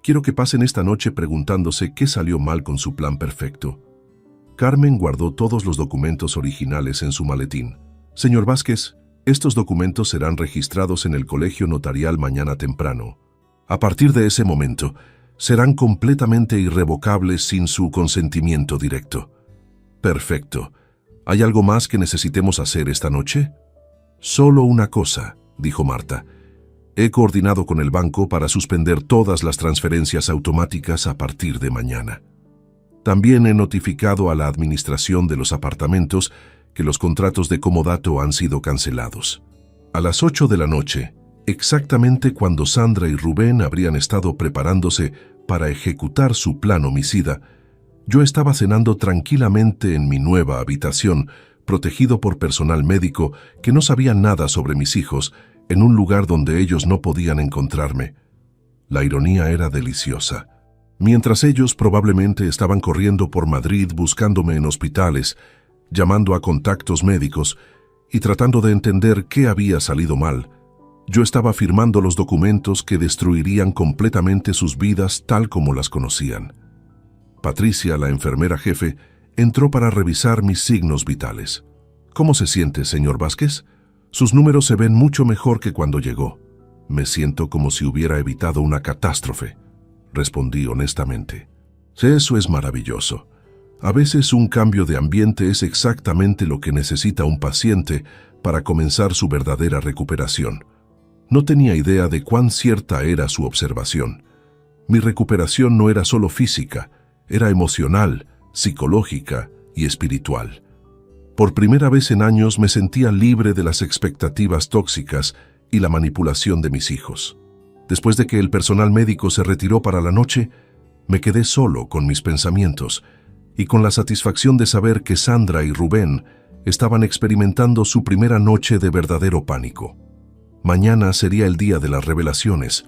Quiero que pasen esta noche preguntándose qué salió mal con su plan perfecto. Carmen guardó todos los documentos originales en su maletín. Señor Vázquez, estos documentos serán registrados en el colegio notarial mañana temprano. A partir de ese momento, serán completamente irrevocables sin su consentimiento directo. Perfecto. ¿Hay algo más que necesitemos hacer esta noche? Solo una cosa, dijo Marta. He coordinado con el banco para suspender todas las transferencias automáticas a partir de mañana. También he notificado a la administración de los apartamentos que los contratos de comodato han sido cancelados. A las 8 de la noche, exactamente cuando Sandra y Rubén habrían estado preparándose para ejecutar su plan homicida, yo estaba cenando tranquilamente en mi nueva habitación, protegido por personal médico que no sabía nada sobre mis hijos, en un lugar donde ellos no podían encontrarme. La ironía era deliciosa. Mientras ellos probablemente estaban corriendo por Madrid buscándome en hospitales, llamando a contactos médicos y tratando de entender qué había salido mal, yo estaba firmando los documentos que destruirían completamente sus vidas tal como las conocían. Patricia, la enfermera jefe, entró para revisar mis signos vitales. ¿Cómo se siente, señor Vázquez? Sus números se ven mucho mejor que cuando llegó. Me siento como si hubiera evitado una catástrofe, respondí honestamente. Eso es maravilloso. A veces un cambio de ambiente es exactamente lo que necesita un paciente para comenzar su verdadera recuperación. No tenía idea de cuán cierta era su observación. Mi recuperación no era solo física, era emocional, psicológica y espiritual. Por primera vez en años me sentía libre de las expectativas tóxicas y la manipulación de mis hijos. Después de que el personal médico se retiró para la noche, me quedé solo con mis pensamientos y con la satisfacción de saber que Sandra y Rubén estaban experimentando su primera noche de verdadero pánico. Mañana sería el día de las revelaciones,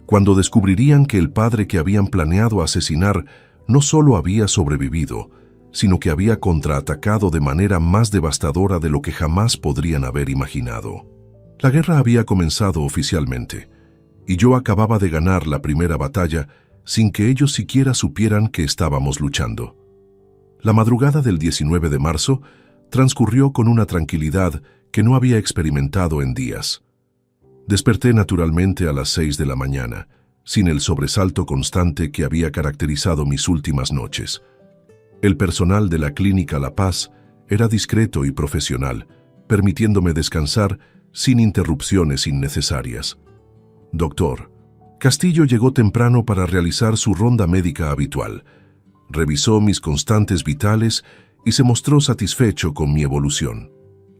cuando descubrirían que el padre que habían planeado asesinar no solo había sobrevivido, sino que había contraatacado de manera más devastadora de lo que jamás podrían haber imaginado. La guerra había comenzado oficialmente, y yo acababa de ganar la primera batalla sin que ellos siquiera supieran que estábamos luchando. La madrugada del 19 de marzo transcurrió con una tranquilidad que no había experimentado en días. Desperté naturalmente a las 6 de la mañana, sin el sobresalto constante que había caracterizado mis últimas noches. El personal de la Clínica La Paz era discreto y profesional, permitiéndome descansar sin interrupciones innecesarias. Doctor, Castillo llegó temprano para realizar su ronda médica habitual. Revisó mis constantes vitales y se mostró satisfecho con mi evolución.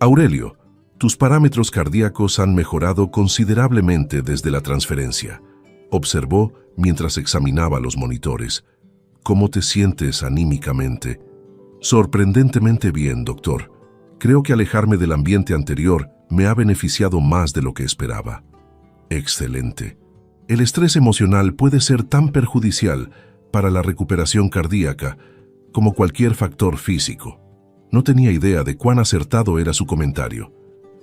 Aurelio, tus parámetros cardíacos han mejorado considerablemente desde la transferencia, observó mientras examinaba los monitores. ¿Cómo te sientes anímicamente? Sorprendentemente bien, doctor. Creo que alejarme del ambiente anterior me ha beneficiado más de lo que esperaba. Excelente. El estrés emocional puede ser tan perjudicial para la recuperación cardíaca como cualquier factor físico. No tenía idea de cuán acertado era su comentario.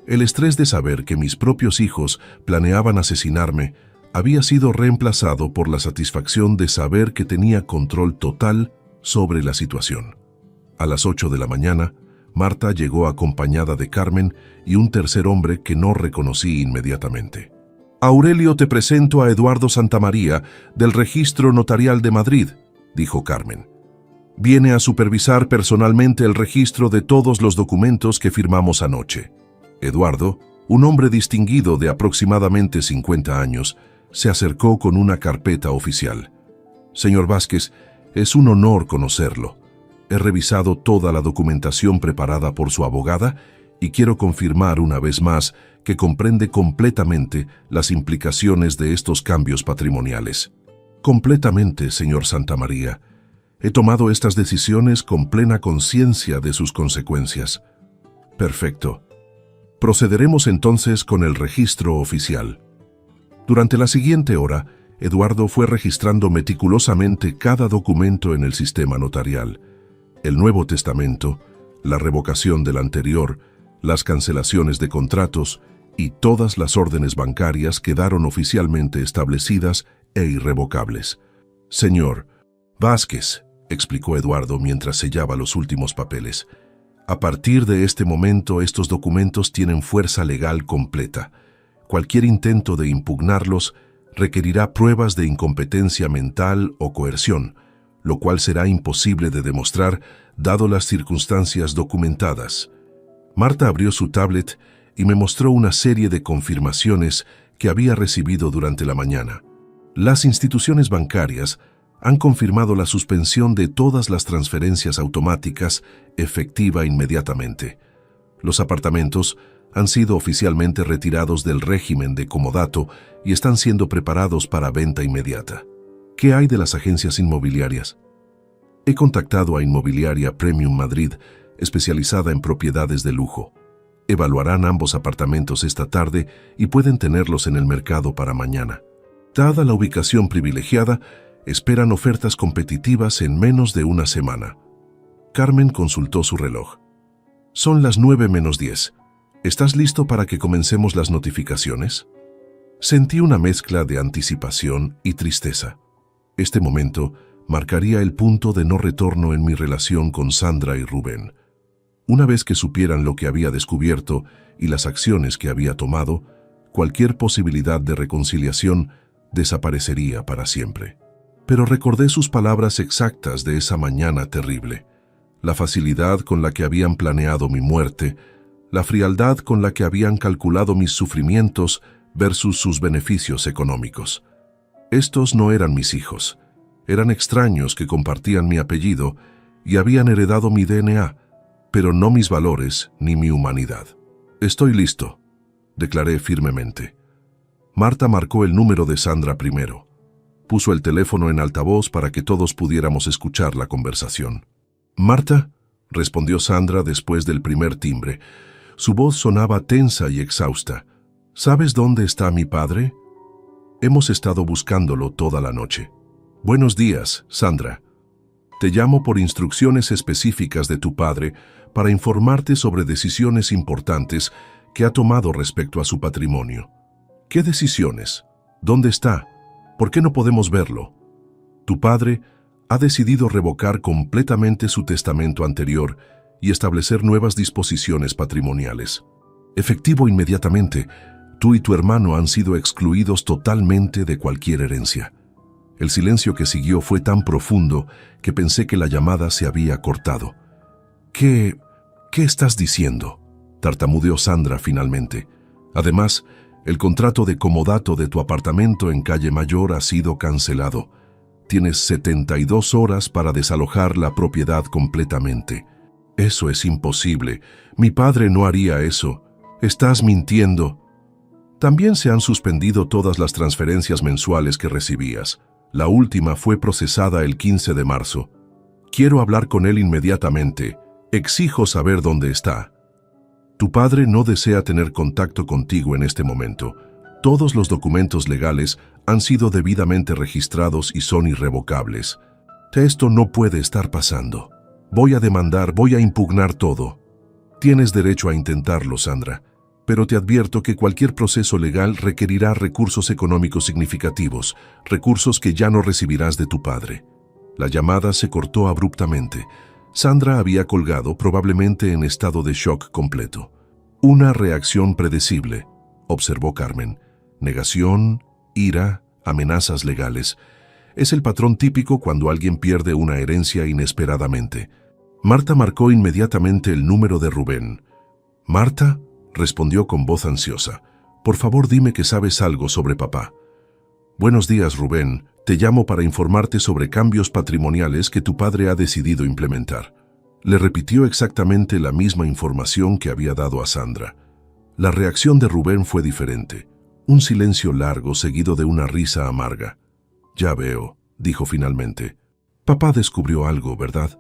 El estrés de saber que mis propios hijos planeaban asesinarme había sido reemplazado por la satisfacción de saber que tenía control total sobre la situación. A las 8 de la mañana, Marta llegó acompañada de Carmen y un tercer hombre que no reconocí inmediatamente. Aurelio, te presento a Eduardo Santamaría, del Registro Notarial de Madrid, dijo Carmen. Viene a supervisar personalmente el registro de todos los documentos que firmamos anoche. Eduardo, un hombre distinguido de aproximadamente 50 años, se acercó con una carpeta oficial. Señor Vázquez, es un honor conocerlo. He revisado toda la documentación preparada por su abogada y quiero confirmar una vez más que comprende completamente las implicaciones de estos cambios patrimoniales. Completamente, señor Santamaría. He tomado estas decisiones con plena conciencia de sus consecuencias. Perfecto. Procederemos entonces con el registro oficial. Durante la siguiente hora, Eduardo fue registrando meticulosamente cada documento en el sistema notarial. El Nuevo Testamento, la revocación del anterior, las cancelaciones de contratos y todas las órdenes bancarias quedaron oficialmente establecidas e irrevocables. «Señor Vázquez», explicó Eduardo mientras sellaba los últimos papeles, «a partir de este momento estos documentos tienen fuerza legal completa. Cualquier intento de impugnarlos requerirá pruebas de incompetencia mental o coerción, lo cual será imposible de demostrar dado las circunstancias documentadas». Marta abrió su tablet y me mostró una serie de confirmaciones que había recibido durante la mañana. Las instituciones bancarias han confirmado la suspensión de todas las transferencias automáticas efectiva inmediatamente. Los apartamentos han sido oficialmente retirados del régimen de comodato y están siendo preparados para venta inmediata. ¿Qué hay de las agencias inmobiliarias? He contactado a Inmobiliaria Premium Madrid, especializada en propiedades de lujo. Evaluarán ambos apartamentos esta tarde y pueden tenerlos en el mercado para mañana. Dada la ubicación privilegiada, esperan ofertas competitivas en menos de una semana. Carmen consultó su reloj. Son las 9:10. ¿Estás listo para que comencemos las notificaciones? Sentí una mezcla de anticipación y tristeza. Este momento marcaría el punto de no retorno en mi relación con Sandra y Rubén. Una vez que supieran lo que había descubierto y las acciones que había tomado, cualquier posibilidad de reconciliación desaparecería para siempre. Pero recordé sus palabras exactas de esa mañana terrible, la facilidad con la que habían planeado mi muerte, la frialdad con la que habían calculado mis sufrimientos versus sus beneficios económicos. Estos no eran mis hijos, eran extraños que compartían mi apellido y habían heredado mi DNA, pero no mis valores ni mi humanidad. «Estoy listo», declaré firmemente. Marta marcó el número de Sandra primero. Puso el teléfono en altavoz para que todos pudiéramos escuchar la conversación. «Marta», respondió Sandra después del primer timbre. Su voz sonaba tensa y exhausta. «¿Sabes dónde está mi padre? Hemos estado buscándolo toda la noche». «Buenos días, Sandra. Te llamo por instrucciones específicas de tu padre para informarte sobre decisiones importantes que ha tomado respecto a su patrimonio». «¿Qué decisiones? ¿Dónde está? ¿Por qué no podemos verlo?» «Tu padre ha decidido revocar completamente su testamento anterior y establecer nuevas disposiciones patrimoniales. Efectivo inmediatamente, tú y tu hermano han sido excluidos totalmente de cualquier herencia». El silencio que siguió fue tan profundo que pensé que la llamada se había cortado. ¿Qué estás diciendo?», tartamudeó Sandra finalmente. «Además, el contrato de comodato de tu apartamento en Calle Mayor ha sido cancelado. Tienes 72 horas para desalojar la propiedad completamente». «Eso es imposible. Mi padre no haría eso. Estás mintiendo». «También se han suspendido todas las transferencias mensuales que recibías. La última fue procesada el 15 de marzo. Quiero hablar con él inmediatamente. Exijo saber dónde está». «Tu padre no desea tener contacto contigo en este momento. Todos los documentos legales han sido debidamente registrados y son irrevocables. Esto no puede estar pasando. Voy a demandar, voy a impugnar todo». «Tienes derecho a intentarlo, Sandra, pero te advierto que cualquier proceso legal requerirá recursos económicos significativos, recursos que ya no recibirás de tu padre». La llamada se cortó abruptamente. Sandra había colgado, probablemente en estado de shock completo. «Una reacción predecible», observó Carmen. «Negación, ira, amenazas legales. Es el patrón típico cuando alguien pierde una herencia inesperadamente». Marta marcó inmediatamente el número de Rubén. «¿Marta?», respondió con voz ansiosa. «Por favor, dime que sabes algo sobre papá». «Buenos días, Rubén. Te llamo para informarte sobre cambios patrimoniales que tu padre ha decidido implementar». Le repitió exactamente la misma información que había dado a Sandra. La reacción de Rubén fue diferente. Un silencio largo seguido de una risa amarga. «Ya veo», dijo finalmente. «Papá descubrió algo, ¿verdad?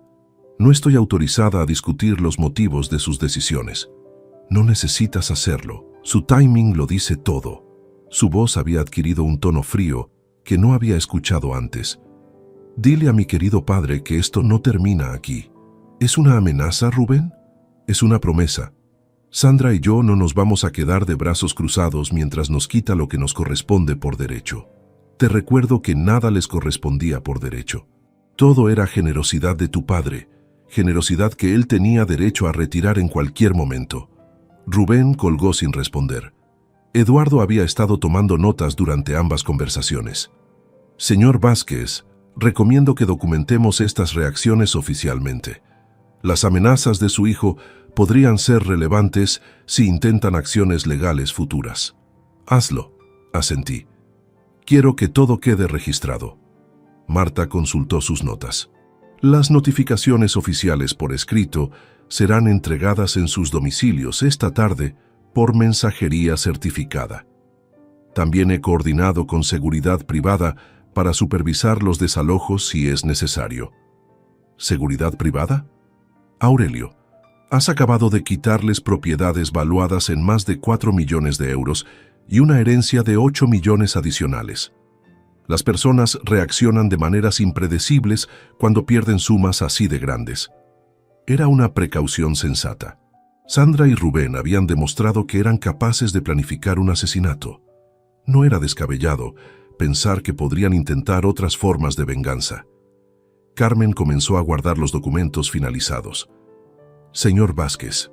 No estoy autorizada a discutir los motivos de sus decisiones». «No necesitas hacerlo. Su timing lo dice todo». Su voz había adquirido un tono frío que no había escuchado antes. «Dile a mi querido padre que esto no termina aquí». «¿Es una amenaza, Rubén?» «Es una promesa. Sandra y yo no nos vamos a quedar de brazos cruzados mientras nos quita lo que nos corresponde por derecho. Te recuerdo que nada les correspondía por derecho. Todo era generosidad de tu padre, generosidad que él tenía derecho a retirar en cualquier momento». Rubén colgó sin responder. Eduardo había estado tomando notas durante ambas conversaciones. «Señor Vázquez, recomiendo que documentemos estas reacciones oficialmente. Las amenazas de su hijo podrían ser relevantes si intentan acciones legales futuras». «Hazlo», asentí. «Quiero que todo quede registrado». Marta consultó sus notas. «Las notificaciones oficiales por escrito serán entregadas en sus domicilios esta tarde por mensajería certificada. También he coordinado con seguridad privada para supervisar los desalojos si es necesario». «¿Seguridad privada?» «Aurelio, has acabado de quitarles propiedades valuadas en más de 4 millones de euros y una herencia de 8 millones adicionales. Las personas reaccionan de maneras impredecibles cuando pierden sumas así de grandes. Era una precaución sensata. Sandra y Rubén habían demostrado que eran capaces de planificar un asesinato. No era descabellado pensar que podrían intentar otras formas de venganza. Carmen comenzó a guardar los documentos finalizados. «Señor Vázquez,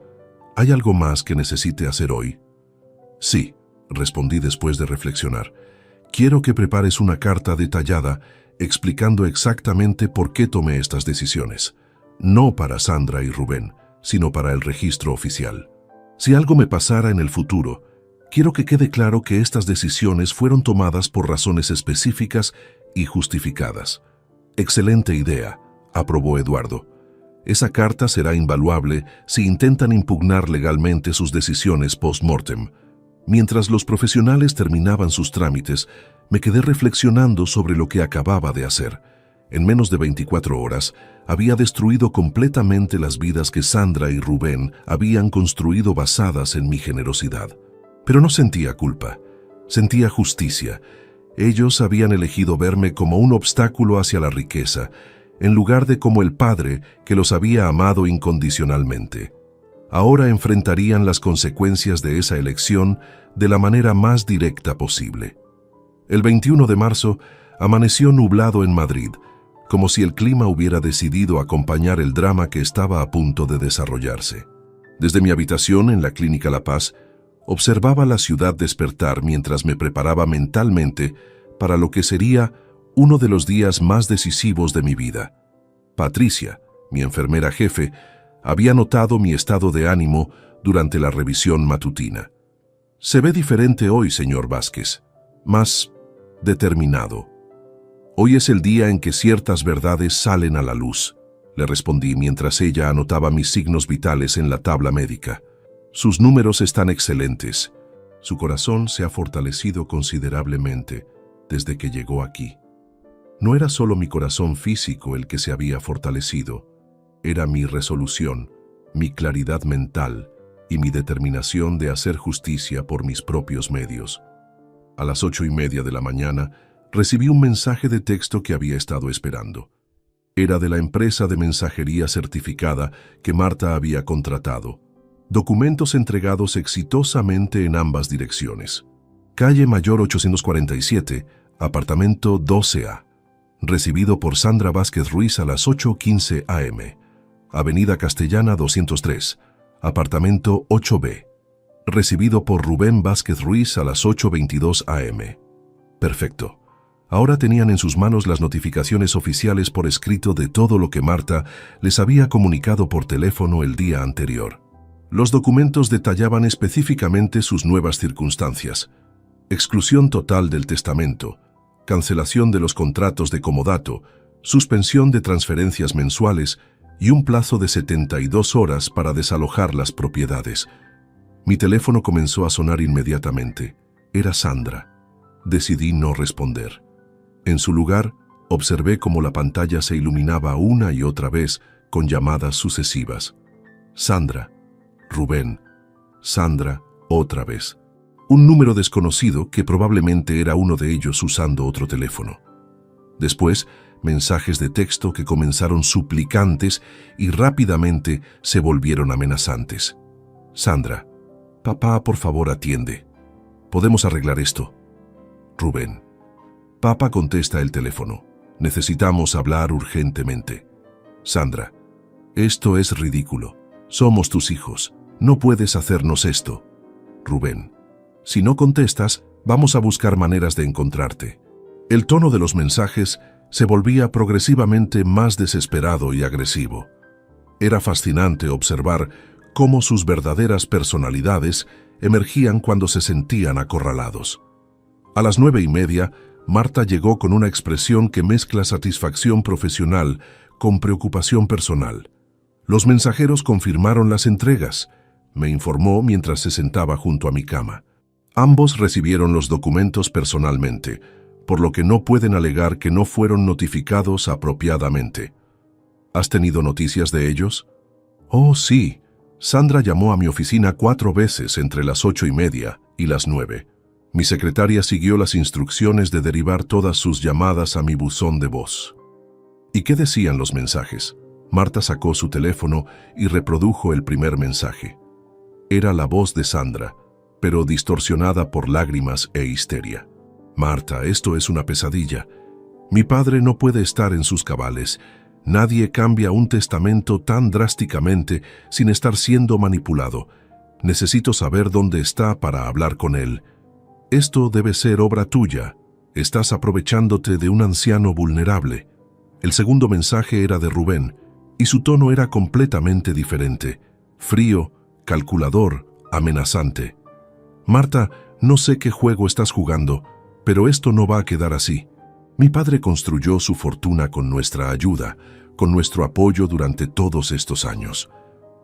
¿hay algo más que necesite hacer hoy?» «Sí», respondí después de reflexionar. «Quiero que prepares una carta detallada explicando exactamente por qué tomé estas decisiones. No para Sandra y Rubén, sino para el registro oficial. Si algo me pasara en el futuro, quiero que quede claro que estas decisiones fueron tomadas por razones específicas y justificadas». «Excelente idea», aprobó Eduardo. «Esa carta será invaluable si intentan impugnar legalmente sus decisiones post-mortem». Mientras los profesionales terminaban sus trámites, me quedé reflexionando sobre lo que acababa de hacer. En menos de 24 horas, había destruido completamente las vidas que Sandra y Rubén habían construido basadas en mi generosidad. Pero no sentía culpa, sentía justicia. Ellos habían elegido verme como un obstáculo hacia la riqueza, en lugar de como el padre que los había amado incondicionalmente. Ahora enfrentarían las consecuencias de esa elección de la manera más directa posible. El 21 de marzo amaneció nublado en Madrid, como si el clima hubiera decidido acompañar el drama que estaba a punto de desarrollarse. Desde mi habitación en la Clínica La Paz, observaba la ciudad despertar mientras me preparaba mentalmente para lo que sería uno de los días más decisivos de mi vida. Patricia, mi enfermera jefe, había notado mi estado de ánimo durante la revisión matutina. «Se ve diferente hoy, señor Vázquez, más determinado. Hoy es el día en que ciertas verdades salen a la luz», le respondí mientras ella anotaba mis signos vitales en la tabla médica. «Sus números están excelentes. Su corazón se ha fortalecido considerablemente desde que llegó aquí». No era solo mi corazón físico el que se había fortalecido, era mi resolución, mi claridad mental y mi determinación de hacer justicia por mis propios medios. A las 8:30 de la mañana, recibí un mensaje de texto que había estado esperando. Era de la empresa de mensajería certificada que Marta había contratado. Documentos entregados exitosamente en ambas direcciones. Calle Mayor 847, apartamento 12A. Recibido por Sandra Vázquez Ruiz a las 8:15 am. Avenida Castellana 203, apartamento 8B. Recibido por Rubén Vázquez Ruiz a las 8:22 am. Perfecto. Ahora tenían en sus manos las notificaciones oficiales por escrito de todo lo que Marta les había comunicado por teléfono el día anterior. Los documentos detallaban específicamente sus nuevas circunstancias: exclusión total del testamento, cancelación de los contratos de comodato, suspensión de transferencias mensuales y un plazo de 72 horas para desalojar las propiedades. Mi teléfono comenzó a sonar inmediatamente. Era Sandra. Decidí no responder. En su lugar, observé cómo la pantalla se iluminaba una y otra vez con llamadas sucesivas. Sandra, Rubén, Sandra, otra vez. Un número desconocido que probablemente era uno de ellos usando otro teléfono. Después, mensajes de texto que comenzaron suplicantes y rápidamente se volvieron amenazantes. Sandra, papá, por favor, atiende. Podemos arreglar esto. Rubén. Papá, contesta el teléfono. Necesitamos hablar urgentemente. Sandra. Esto es ridículo. Somos tus hijos. No puedes hacernos esto. Rubén. Si no contestas, vamos a buscar maneras de encontrarte. El tono de los mensajes se volvía progresivamente más desesperado y agresivo. Era fascinante observar cómo sus verdaderas personalidades emergían cuando se sentían acorralados. A las 9:30, Marta llegó con una expresión que mezcla satisfacción profesional con preocupación personal. Los mensajeros confirmaron las entregas, me informó mientras se sentaba junto a mi cama. Ambos recibieron los documentos personalmente, por lo que no pueden alegar que no fueron notificados apropiadamente. ¿Has tenido noticias de ellos? Oh, sí. Sandra llamó a mi oficina 4 veces entre las 8:30 y las 9. Mi secretaria siguió las instrucciones de derivar todas sus llamadas a mi buzón de voz. ¿Y qué decían los mensajes? Marta sacó su teléfono y reprodujo el primer mensaje. Era la voz de Sandra, pero distorsionada por lágrimas e histeria. Marta, esto es una pesadilla. Mi padre no puede estar en sus cabales. Nadie cambia un testamento tan drásticamente sin estar siendo manipulado. Necesito saber dónde está para hablar con él. Esto debe ser obra tuya. Estás aprovechándote de un anciano vulnerable. El segundo mensaje era de Rubén, y su tono era completamente diferente. Frío, calculador, amenazante. Marta, no sé qué juego estás jugando, pero esto no va a quedar así. Mi padre construyó su fortuna con nuestra ayuda, con nuestro apoyo durante todos estos años.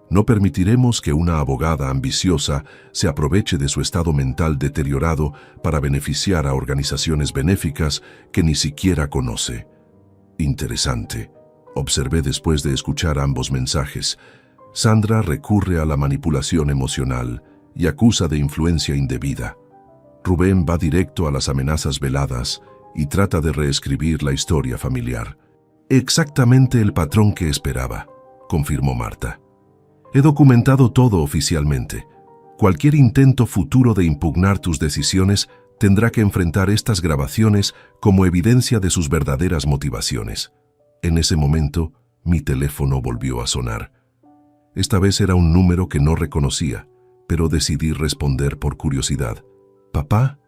No permitiremos que una abogada ambiciosa se aproveche de su estado mental deteriorado para beneficiar a organizaciones benéficas que ni siquiera conoce. Interesante, observé después de escuchar ambos mensajes. Sandra recurre a la manipulación emocional y acusa de influencia indebida. Rubén va directo a las amenazas veladas y trata de reescribir la historia familiar. Exactamente el patrón que esperaba, confirmó Marta. He documentado todo oficialmente. Cualquier intento futuro de impugnar tus decisiones tendrá que enfrentar estas grabaciones como evidencia de sus verdaderas motivaciones. En ese momento, mi teléfono volvió a sonar. Esta vez era un número que no reconocía, pero decidí responder por curiosidad. ¿Papá?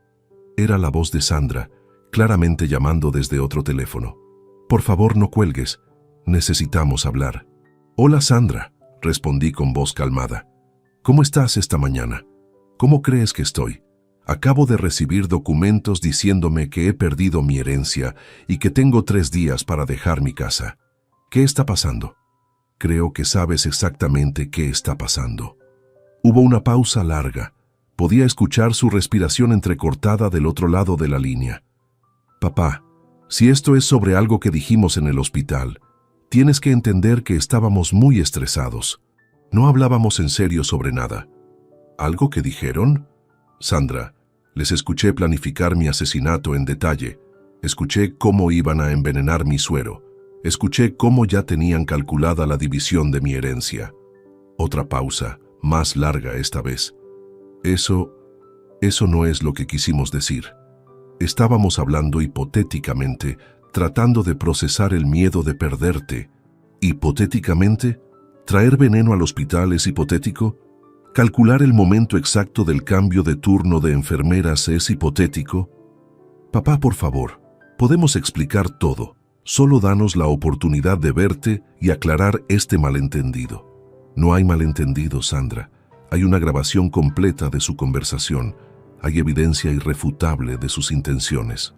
Era la voz de Sandra, claramente llamando desde otro teléfono. Por favor, no cuelgues. Necesitamos hablar. Hola, Sandra, respondí con voz calmada. ¿Cómo estás esta mañana? ¿Cómo crees que estoy? Acabo de recibir documentos diciéndome que he perdido mi herencia y que tengo 3 días para dejar mi casa. ¿Qué está pasando? Creo que sabes exactamente qué está pasando. Hubo una pausa larga. Podía escuchar su respiración entrecortada del otro lado de la línea. Papá, si esto es sobre algo que dijimos en el hospital, tienes que entender que estábamos muy estresados. No hablábamos en serio sobre nada. ¿Algo que dijeron? Sandra, les escuché planificar mi asesinato en detalle. Escuché cómo iban a envenenar mi suero. Escuché cómo ya tenían calculada la división de mi herencia. Otra pausa, más larga esta vez. Eso no es lo que quisimos decir. Estábamos hablando hipotéticamente, tratando de procesar el miedo de perderte. ¿Hipotéticamente? ¿Traer veneno al hospital es hipotético? ¿Calcular el momento exacto del cambio de turno de enfermeras es hipotético? Papá, por favor, podemos explicar todo. Solo danos la oportunidad de verte y aclarar este malentendido. No hay malentendido, Sandra. Hay una grabación completa de su conversación. Hay evidencia irrefutable de sus intenciones.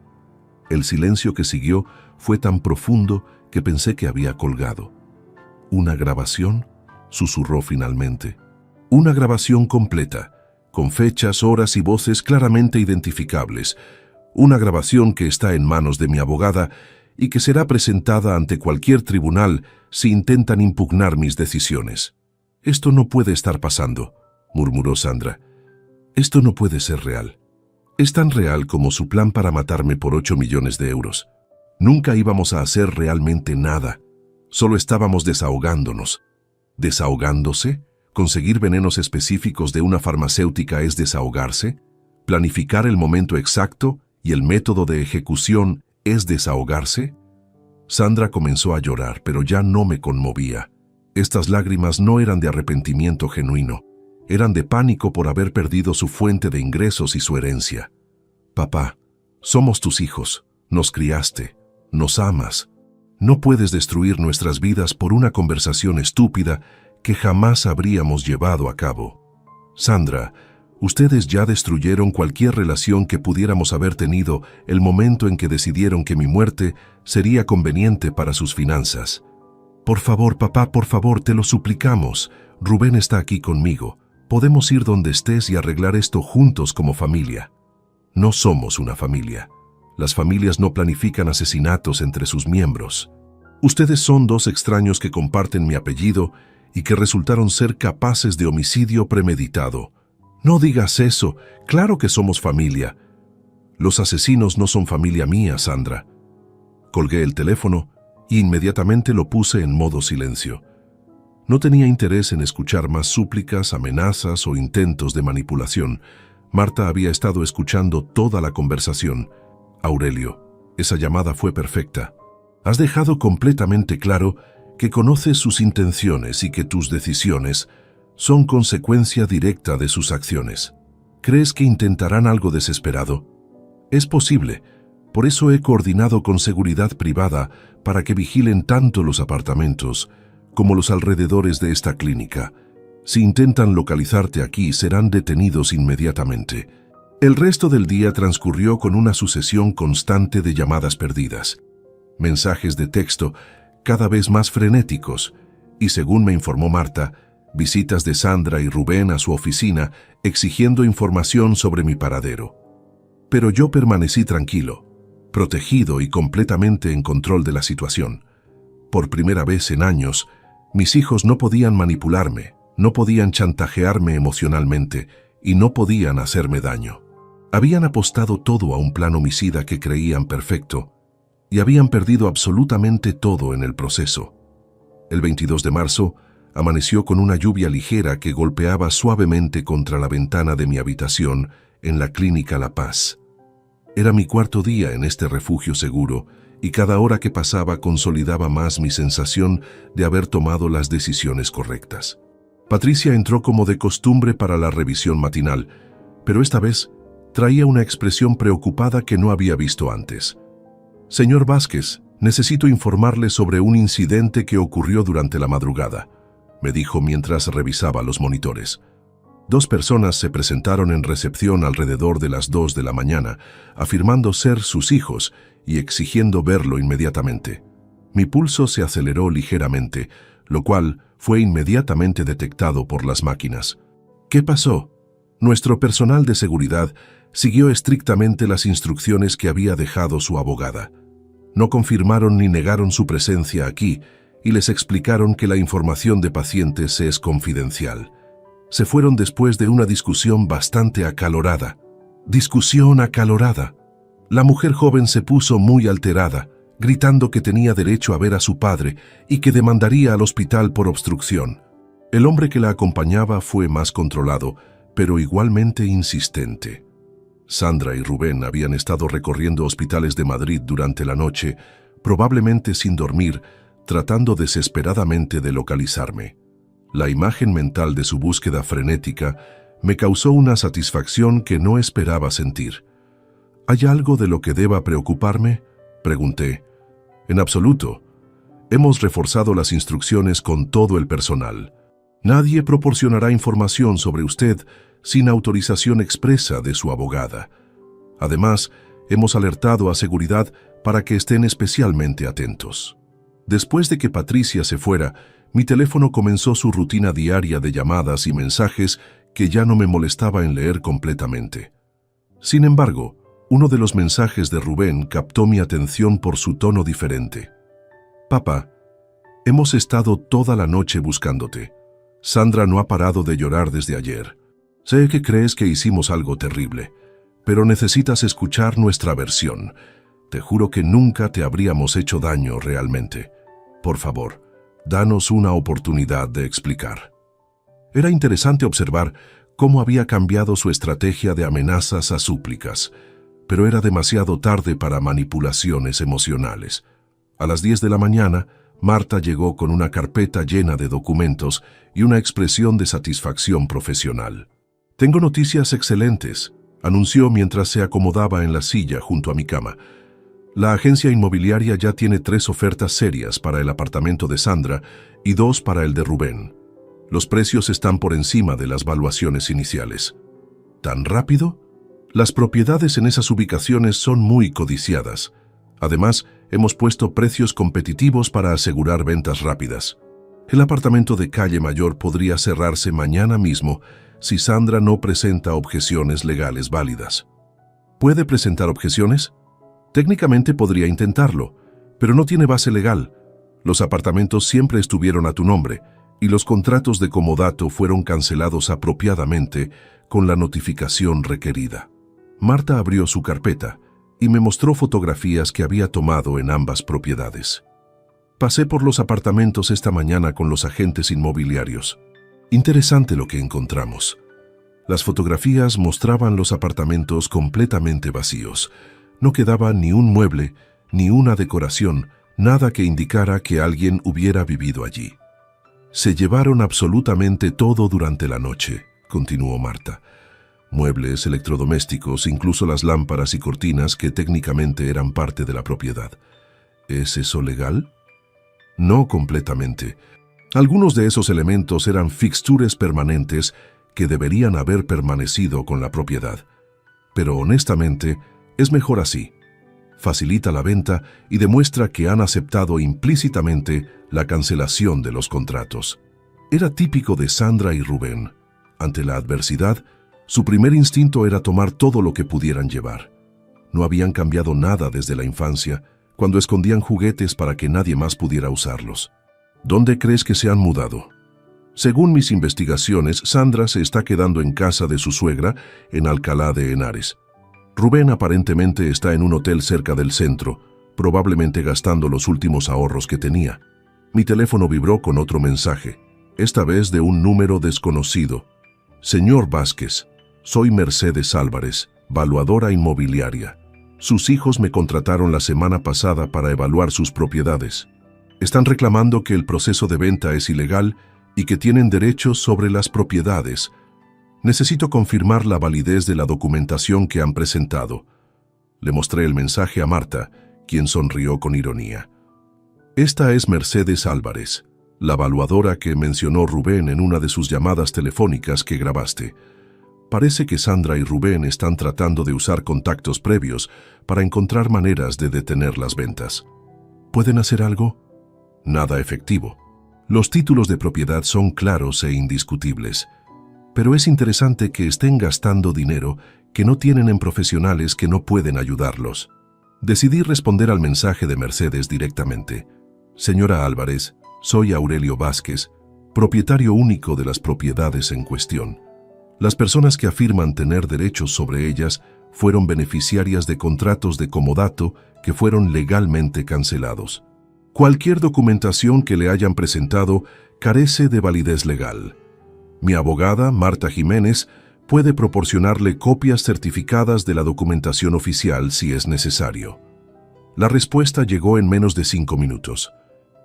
El silencio que siguió fue tan profundo que pensé que había colgado. ¿Una grabación?, susurró finalmente. Una grabación completa, con fechas, horas y voces claramente identificables. Una grabación que está en manos de mi abogada y que será presentada ante cualquier tribunal si intentan impugnar mis decisiones. Esto no puede estar pasando, murmuró Sandra. Esto no puede ser real. Es tan real como su plan para matarme por 8 millones de euros. Nunca íbamos a hacer realmente nada. Solo estábamos desahogándonos. ¿Desahogándose? ¿Conseguir venenos específicos de una farmacéutica es desahogarse? ¿Planificar el momento exacto y el método de ejecución es desahogarse? Sandra comenzó a llorar, pero ya no me conmovía. Estas lágrimas no eran de arrepentimiento genuino, eran de pánico por haber perdido su fuente de ingresos y su herencia. Papá, somos tus hijos, nos criaste, nos amas. No puedes destruir nuestras vidas por una conversación estúpida que jamás habríamos llevado a cabo. Sandra, ustedes ya destruyeron cualquier relación que pudiéramos haber tenido el momento en que decidieron que mi muerte sería conveniente para sus finanzas. Por favor, papá, por favor, te lo suplicamos. Rubén está aquí conmigo. Podemos ir donde estés y arreglar esto juntos como familia. No somos una familia. Las familias no planifican asesinatos entre sus miembros. Ustedes son dos extraños que comparten mi apellido y que resultaron ser capaces de homicidio premeditado. No digas eso, claro que somos familia. Los asesinos no son familia mía, Sandra. Colgué el teléfono y inmediatamente lo puse en modo silencio. No tenía interés en escuchar más súplicas, amenazas o intentos de manipulación. Marta había estado escuchando toda la conversación. Aurelio, esa llamada fue perfecta. Has dejado completamente claro que conoces sus intenciones y que tus decisiones son consecuencia directa de sus acciones. ¿Crees que intentarán algo desesperado? Es posible. Por eso he coordinado con seguridad privada para que vigilen tanto los apartamentos como los alrededores de esta clínica. Si intentan localizarte aquí, serán detenidos inmediatamente. El resto del día transcurrió con una sucesión constante de llamadas perdidas, mensajes de texto cada vez más frenéticos y, según me informó Marta, visitas de Sandra y Rubén a su oficina exigiendo información sobre mi paradero. Pero yo permanecí tranquilo, protegido y completamente en control de la situación. Por primera vez en años, mis hijos no podían manipularme, no podían chantajearme emocionalmente y no podían hacerme daño. Habían apostado todo a un plan homicida que creían perfecto y habían perdido absolutamente todo en el proceso. El 22 de marzo amaneció con una lluvia ligera que golpeaba suavemente contra la ventana de mi habitación en la Clínica La Paz. Era mi cuarto día en este refugio seguro y cada hora que pasaba consolidaba más mi sensación de haber tomado las decisiones correctas. Patricia entró como de costumbre para la revisión matinal, pero esta vez traía una expresión preocupada que no había visto antes. Señor Vázquez, necesito informarle sobre un incidente que ocurrió durante la madrugada, me dijo mientras revisaba los monitores. 2 personas se presentaron en recepción alrededor de las 2 de la mañana, afirmando ser sus hijos y exigiendo verlo inmediatamente. Mi pulso se aceleró ligeramente, lo cual fue inmediatamente detectado por las máquinas. ¿Qué pasó? Nuestro personal de seguridad siguió estrictamente las instrucciones que había dejado su abogada. No confirmaron ni negaron su presencia aquí y les explicaron que la información de pacientes es confidencial. Se fueron después de una discusión bastante acalorada. Discusión acalorada. La mujer joven se puso muy alterada, gritando que tenía derecho a ver a su padre y que demandaría al hospital por obstrucción. El hombre que la acompañaba fue más controlado, pero igualmente insistente. Sandra y Rubén habían estado recorriendo hospitales de Madrid durante la noche, probablemente sin dormir, tratando desesperadamente de localizarme. La imagen mental de su búsqueda frenética me causó una satisfacción que no esperaba sentir. ¿Hay algo de lo que deba preocuparme?, pregunté. En absoluto. Hemos reforzado las instrucciones con todo el personal. Nadie proporcionará información sobre usted sin autorización expresa de su abogada. Además, hemos alertado a seguridad para que estén especialmente atentos. Después de que Patricia se fuera, mi teléfono comenzó su rutina diaria de llamadas y mensajes que ya no me molestaba en leer completamente. Sin embargo, uno de los mensajes de Rubén captó mi atención por su tono diferente. Papá, hemos estado toda la noche buscándote. Sandra no ha parado de llorar desde ayer. Sé que crees que hicimos algo terrible, pero necesitas escuchar nuestra versión. Te juro que nunca te habríamos hecho daño realmente. Por favor, danos una oportunidad de explicar. Era interesante observar cómo había cambiado su estrategia de amenazas a súplicas, pero era demasiado tarde para manipulaciones emocionales. A las 10 de la mañana, Marta llegó con una carpeta llena de documentos y una expresión de satisfacción profesional. «Tengo noticias excelentes», anunció mientras se acomodaba en la silla junto a mi cama. La agencia inmobiliaria ya tiene 3 ofertas serias para el apartamento de Sandra y 2 para el de Rubén. Los precios están por encima de las valuaciones iniciales. ¿Tan rápido? Las propiedades en esas ubicaciones son muy codiciadas. Además, hemos puesto precios competitivos para asegurar ventas rápidas. El apartamento de Calle Mayor podría cerrarse mañana mismo si Sandra no presenta objeciones legales válidas. ¿Puede presentar objeciones? Técnicamente podría intentarlo, pero no tiene base legal. Los apartamentos siempre estuvieron a tu nombre y los contratos de comodato fueron cancelados apropiadamente con la notificación requerida. Marta abrió su carpeta y me mostró fotografías que había tomado en ambas propiedades. Pasé por los apartamentos esta mañana con los agentes inmobiliarios. Interesante lo que encontramos. Las fotografías mostraban los apartamentos completamente vacíos. No quedaba ni un mueble, ni una decoración, nada que indicara que alguien hubiera vivido allí. Se llevaron absolutamente todo durante la noche, continuó Marta. Muebles, electrodomésticos, incluso las lámparas y cortinas que técnicamente eran parte de la propiedad. ¿Es eso legal? No completamente. Algunos de esos elementos eran fixtures permanentes que deberían haber permanecido con la propiedad. Pero honestamente, es mejor así. Facilita la venta y demuestra que han aceptado implícitamente la cancelación de los contratos. Era típico de Sandra y Rubén. Ante la adversidad, su primer instinto era tomar todo lo que pudieran llevar. No habían cambiado nada desde la infancia, cuando escondían juguetes para que nadie más pudiera usarlos. ¿Dónde crees que se han mudado? Según mis investigaciones, Sandra se está quedando en casa de su suegra en Alcalá de Henares. Rubén aparentemente está en un hotel cerca del centro, probablemente gastando los últimos ahorros que tenía. Mi teléfono vibró con otro mensaje, esta vez de un número desconocido. Señor Vázquez, soy Mercedes Álvarez, valuadora inmobiliaria. Sus hijos me contrataron la semana pasada para evaluar sus propiedades. Están reclamando que el proceso de venta es ilegal y que tienen derechos sobre las propiedades. Necesito confirmar la validez de la documentación que han presentado. Le mostré el mensaje a Marta, quien sonrió con ironía. Esta es Mercedes Álvarez, la evaluadora que mencionó Rubén en una de sus llamadas telefónicas que grabaste. Parece que Sandra y Rubén están tratando de usar contactos previos para encontrar maneras de detener las ventas. ¿Pueden hacer algo? Nada efectivo. Los títulos de propiedad son claros e indiscutibles, pero es interesante que estén gastando dinero que no tienen en profesionales que no pueden ayudarlos. Decidí responder al mensaje de Mercedes directamente. Señora Álvarez, soy Aurelio Vázquez, propietario único de las propiedades en cuestión. Las personas que afirman tener derechos sobre ellas fueron beneficiarias de contratos de comodato que fueron legalmente cancelados. Cualquier documentación que le hayan presentado carece de validez legal. Mi abogada, Marta Jiménez, puede proporcionarle copias certificadas de la documentación oficial si es necesario. La respuesta llegó en menos de 5 minutos.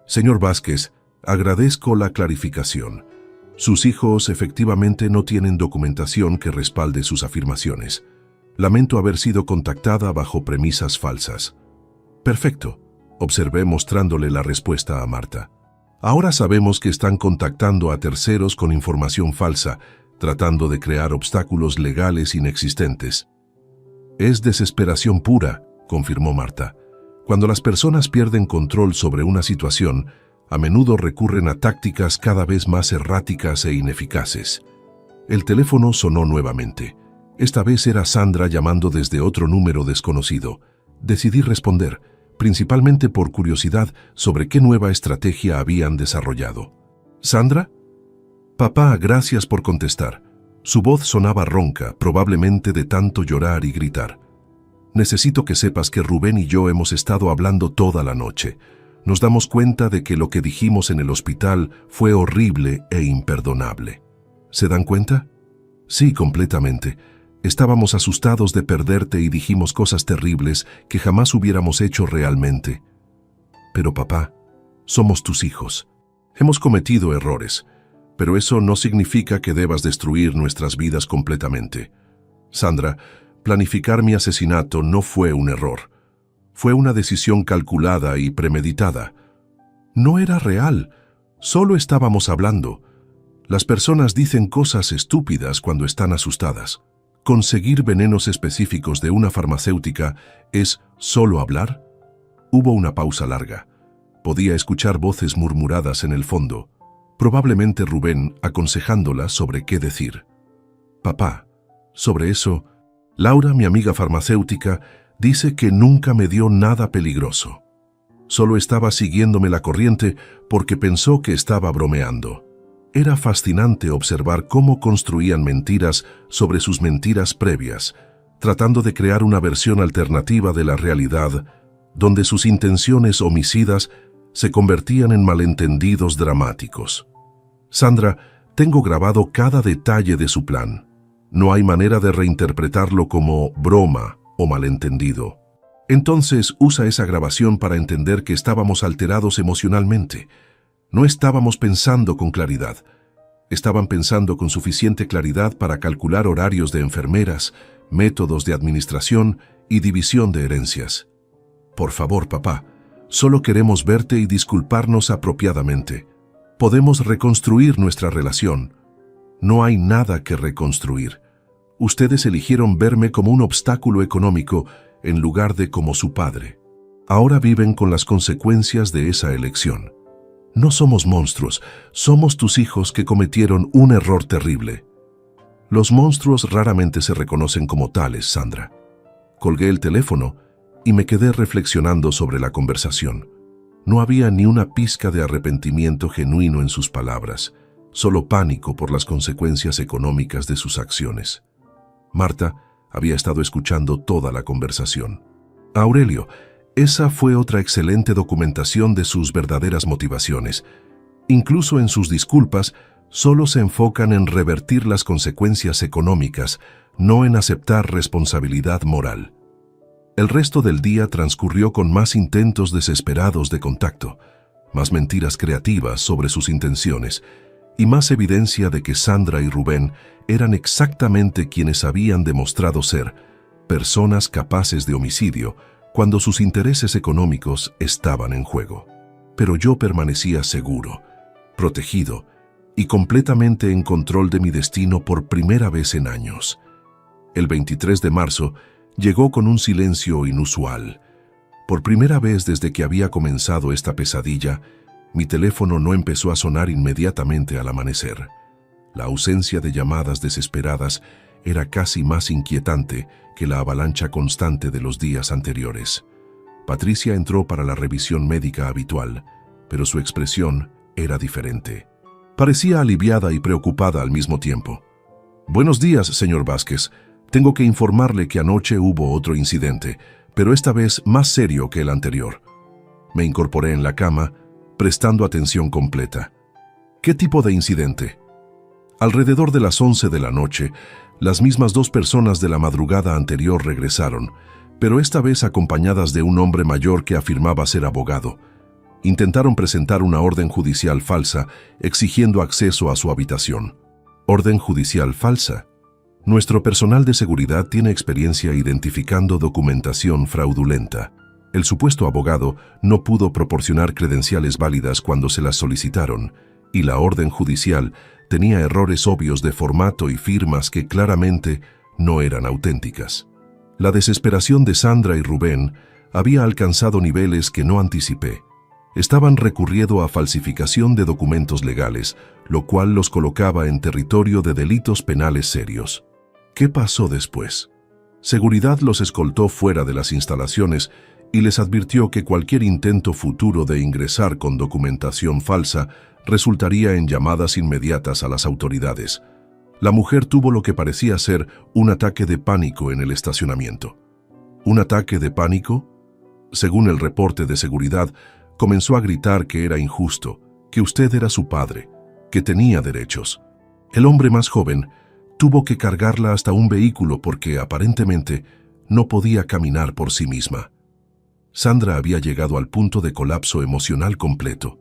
Señor Vázquez, agradezco la clarificación. Sus hijos efectivamente no tienen documentación que respalde sus afirmaciones. Lamento haber sido contactada bajo premisas falsas. Perfecto, observé mostrándole la respuesta a Marta. Ahora sabemos que están contactando a terceros con información falsa, tratando de crear obstáculos legales inexistentes. Es desesperación pura, confirmó Marta. Cuando las personas pierden control sobre una situación, a menudo recurren a tácticas cada vez más erráticas e ineficaces. El teléfono sonó nuevamente. Esta vez era Sandra llamando desde otro número desconocido. Decidí responder, principalmente por curiosidad sobre qué nueva estrategia habían desarrollado. ¿Sandra? Papá, gracias por contestar. Su voz sonaba ronca, probablemente de tanto llorar y gritar. Necesito que sepas que Rubén y yo hemos estado hablando toda la noche. Nos damos cuenta de que lo que dijimos en el hospital fue horrible e imperdonable. ¿Se dan cuenta? Sí, completamente. Estábamos asustados de perderte y dijimos cosas terribles que jamás hubiéramos hecho realmente. Pero papá, somos tus hijos. Hemos cometido errores, pero eso no significa que debas destruir nuestras vidas completamente. Sandra, planificar mi asesinato no fue un error. Fue una decisión calculada y premeditada. No era real, solo estábamos hablando. Las personas dicen cosas estúpidas cuando están asustadas. ¿Conseguir venenos específicos de una farmacéutica es solo hablar? Hubo una pausa larga. Podía escuchar voces murmuradas en el fondo. Probablemente Rubén aconsejándola sobre qué decir. Papá, sobre eso, Laura, mi amiga farmacéutica, dice que nunca me dio nada peligroso. Solo estaba siguiéndome la corriente porque pensó que estaba bromeando. Era fascinante observar cómo construían mentiras sobre sus mentiras previas, tratando de crear una versión alternativa de la realidad, donde sus intenciones homicidas se convertían en malentendidos dramáticos. Sandra, tengo grabado cada detalle de su plan. No hay manera de reinterpretarlo como broma o malentendido. Entonces usa esa grabación para entender que estábamos alterados emocionalmente. No estábamos pensando con claridad. Estaban pensando con suficiente claridad para calcular horarios de enfermeras, métodos de administración y división de herencias. Por favor, papá, solo queremos verte y disculparnos apropiadamente. Podemos reconstruir nuestra relación. No hay nada que reconstruir. Ustedes eligieron verme como un obstáculo económico en lugar de como su padre. Ahora viven con las consecuencias de esa elección. No somos monstruos, somos tus hijos que cometieron un error terrible. Los monstruos raramente se reconocen como tales, Sandra. Colgué el teléfono y me quedé reflexionando sobre la conversación. No había ni una pizca de arrepentimiento genuino en sus palabras, solo pánico por las consecuencias económicas de sus acciones. Marta había estado escuchando toda la conversación. Aurelio, esa fue otra excelente documentación de sus verdaderas motivaciones. Incluso en sus disculpas, solo se enfocan en revertir las consecuencias económicas, no en aceptar responsabilidad moral. El resto del día transcurrió con más intentos desesperados de contacto, más mentiras creativas sobre sus intenciones y más evidencia de que Sandra y Rubén eran exactamente quienes habían demostrado ser, personas capaces de homicidio, cuando sus intereses económicos estaban en juego. Pero yo permanecía seguro, protegido y completamente en control de mi destino por primera vez en años. El 23 de marzo llegó con un silencio inusual. Por primera vez desde que había comenzado esta pesadilla, mi teléfono no empezó a sonar inmediatamente al amanecer. La ausencia de llamadas desesperadas era casi más inquietante que la avalancha constante de los días anteriores. Patricia entró para la revisión médica habitual, pero su expresión era diferente. Parecía aliviada y preocupada al mismo tiempo. «Buenos días, señor Vázquez. Tengo que informarle que anoche hubo otro incidente, pero esta vez más serio que el anterior». Me incorporé en la cama, prestando atención completa. «¿Qué tipo de incidente?» Alrededor de las 11 de la noche, las mismas dos personas de la madrugada anterior regresaron, pero esta vez acompañadas de un hombre mayor que afirmaba ser abogado. Intentaron presentar una orden judicial falsa, exigiendo acceso a su habitación. ¿Orden judicial falsa? Nuestro personal de seguridad tiene experiencia identificando documentación fraudulenta. El supuesto abogado no pudo proporcionar credenciales válidas cuando se las solicitaron, y la orden judicial tenía errores obvios de formato y firmas que claramente no eran auténticas. La desesperación de Sandra y Rubén había alcanzado niveles que no anticipé. Estaban recurriendo a falsificación de documentos legales, lo cual los colocaba en territorio de delitos penales serios. ¿Qué pasó después? Seguridad los escoltó fuera de las instalaciones y les advirtió que cualquier intento futuro de ingresar con documentación falsa resultaría en llamadas inmediatas a las autoridades. La mujer tuvo lo que parecía ser un ataque de pánico en el estacionamiento. ¿Un ataque de pánico? Según el reporte de seguridad, comenzó a gritar que era injusto, que usted era su padre, que tenía derechos. El hombre más joven tuvo que cargarla hasta un vehículo porque, aparentemente, no podía caminar por sí misma. Sandra había llegado al punto de colapso emocional completo.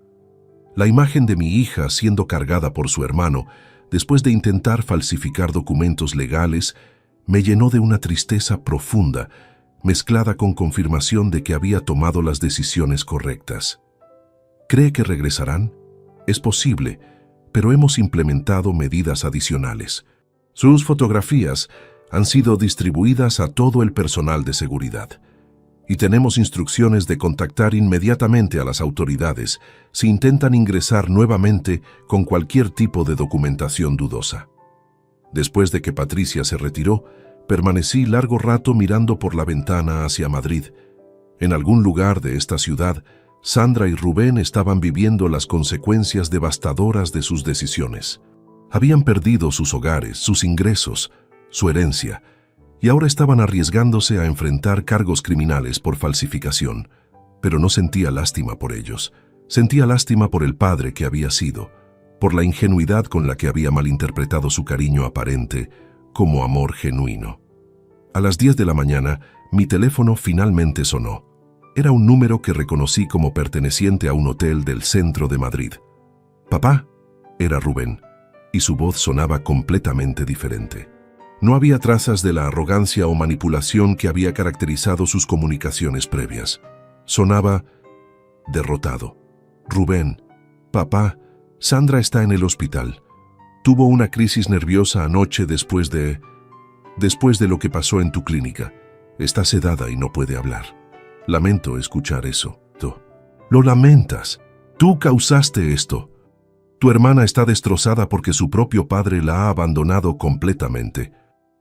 La imagen de mi hija siendo cargada por su hermano, después de intentar falsificar documentos legales, me llenó de una tristeza profunda, mezclada con confirmación de que había tomado las decisiones correctas. ¿Cree que regresarán? Es posible, pero hemos implementado medidas adicionales. Sus fotografías han sido distribuidas a todo el personal de seguridad y tenemos instrucciones de contactar inmediatamente a las autoridades si intentan ingresar nuevamente con cualquier tipo de documentación dudosa. Después de que Patricia se retiró, permanecí largo rato mirando por la ventana hacia Madrid. En algún lugar de esta ciudad, Sandra y Rubén estaban viviendo las consecuencias devastadoras de sus decisiones. Habían perdido sus hogares, sus ingresos, su herencia, y ahora estaban arriesgándose a enfrentar cargos criminales por falsificación. Pero no sentía lástima por ellos. Sentía lástima por el padre que había sido, por la ingenuidad con la que había malinterpretado su cariño aparente como amor genuino. A las 10 de la mañana, mi teléfono finalmente sonó. Era un número que reconocí como perteneciente a un hotel del centro de Madrid. «Papá», era Rubén, y su voz sonaba completamente diferente. No había trazas de la arrogancia o manipulación que había caracterizado sus comunicaciones previas. Sonaba derrotado. «Rubén, papá, Sandra está en el hospital. Tuvo una crisis nerviosa anoche después de lo que pasó en tu clínica. Está sedada y no puede hablar. Lamento escuchar eso. Lo lamentas. Tú causaste esto. Tu hermana está destrozada porque su propio padre la ha abandonado completamente.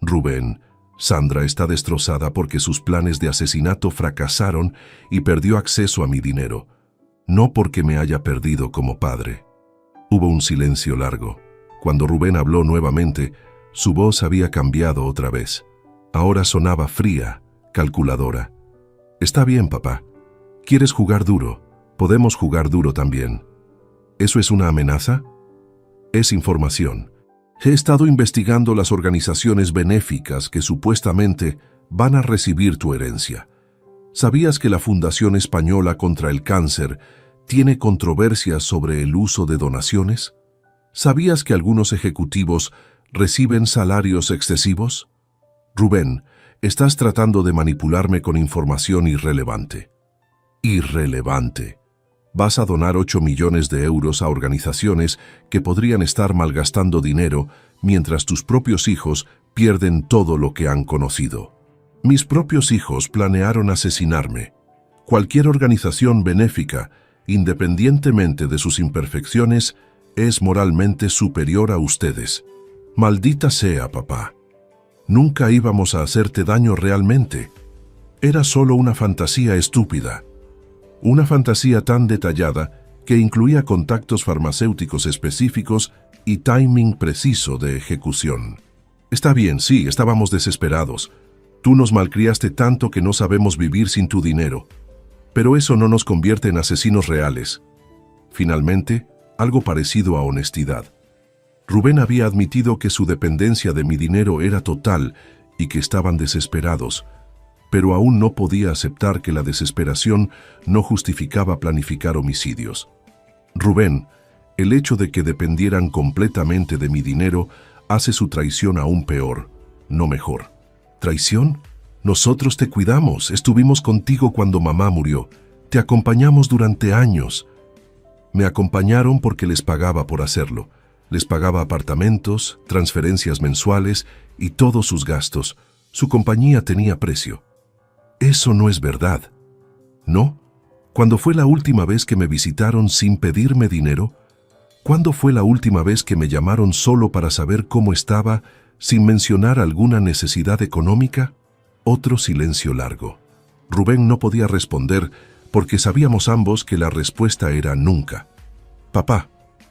Rubén, Sandra está destrozada porque sus planes de asesinato fracasaron y perdió acceso a mi dinero. No porque me haya perdido como padre». Hubo un silencio largo. Cuando Rubén habló nuevamente, su voz había cambiado otra vez. Ahora sonaba fría, calculadora. «Está bien, papá. ¿Quieres jugar duro? Podemos jugar duro también». ¿Eso es una amenaza? Es información. He estado investigando las organizaciones benéficas que supuestamente van a recibir tu herencia. ¿Sabías que la Fundación Española contra el Cáncer tiene controversias sobre el uso de donaciones? ¿Sabías que algunos ejecutivos reciben salarios excesivos? Rubén, estás tratando de manipularme con información irrelevante. Irrelevante. Vas a donar 8 millones de euros a organizaciones que podrían estar malgastando dinero mientras tus propios hijos pierden todo lo que han conocido. Mis propios hijos planearon asesinarme. Cualquier organización benéfica, independientemente de sus imperfecciones, es moralmente superior a ustedes. Maldita sea, papá. Nunca íbamos a hacerte daño realmente. Era solo una fantasía estúpida. Una fantasía tan detallada que incluía contactos farmacéuticos específicos y timing preciso de ejecución. Está bien, sí, estábamos desesperados. Tú nos malcriaste tanto que no sabemos vivir sin tu dinero. Pero eso no nos convierte en asesinos reales. Finalmente, algo parecido a honestidad. Rubén había admitido que su dependencia de mi dinero era total y que estaban desesperados, pero aún no podía aceptar que la desesperación no justificaba planificar homicidios. Rubén, el hecho de que dependieran completamente de mi dinero hace su traición aún peor, no mejor. ¿Traición? Nosotros te cuidamos, estuvimos contigo cuando mamá murió, te acompañamos durante años. Me acompañaron porque les pagaba por hacerlo. Les pagaba apartamentos, transferencias mensuales y todos sus gastos. Su compañía tenía precio. Eso no es verdad. ¿No? ¿Cuándo fue la última vez que me visitaron sin pedirme dinero? ¿Cuándo fue la última vez que me llamaron solo para saber cómo estaba, sin mencionar alguna necesidad económica? Otro silencio largo. Rubén no podía responder porque sabíamos ambos que la respuesta era nunca. «Papá»,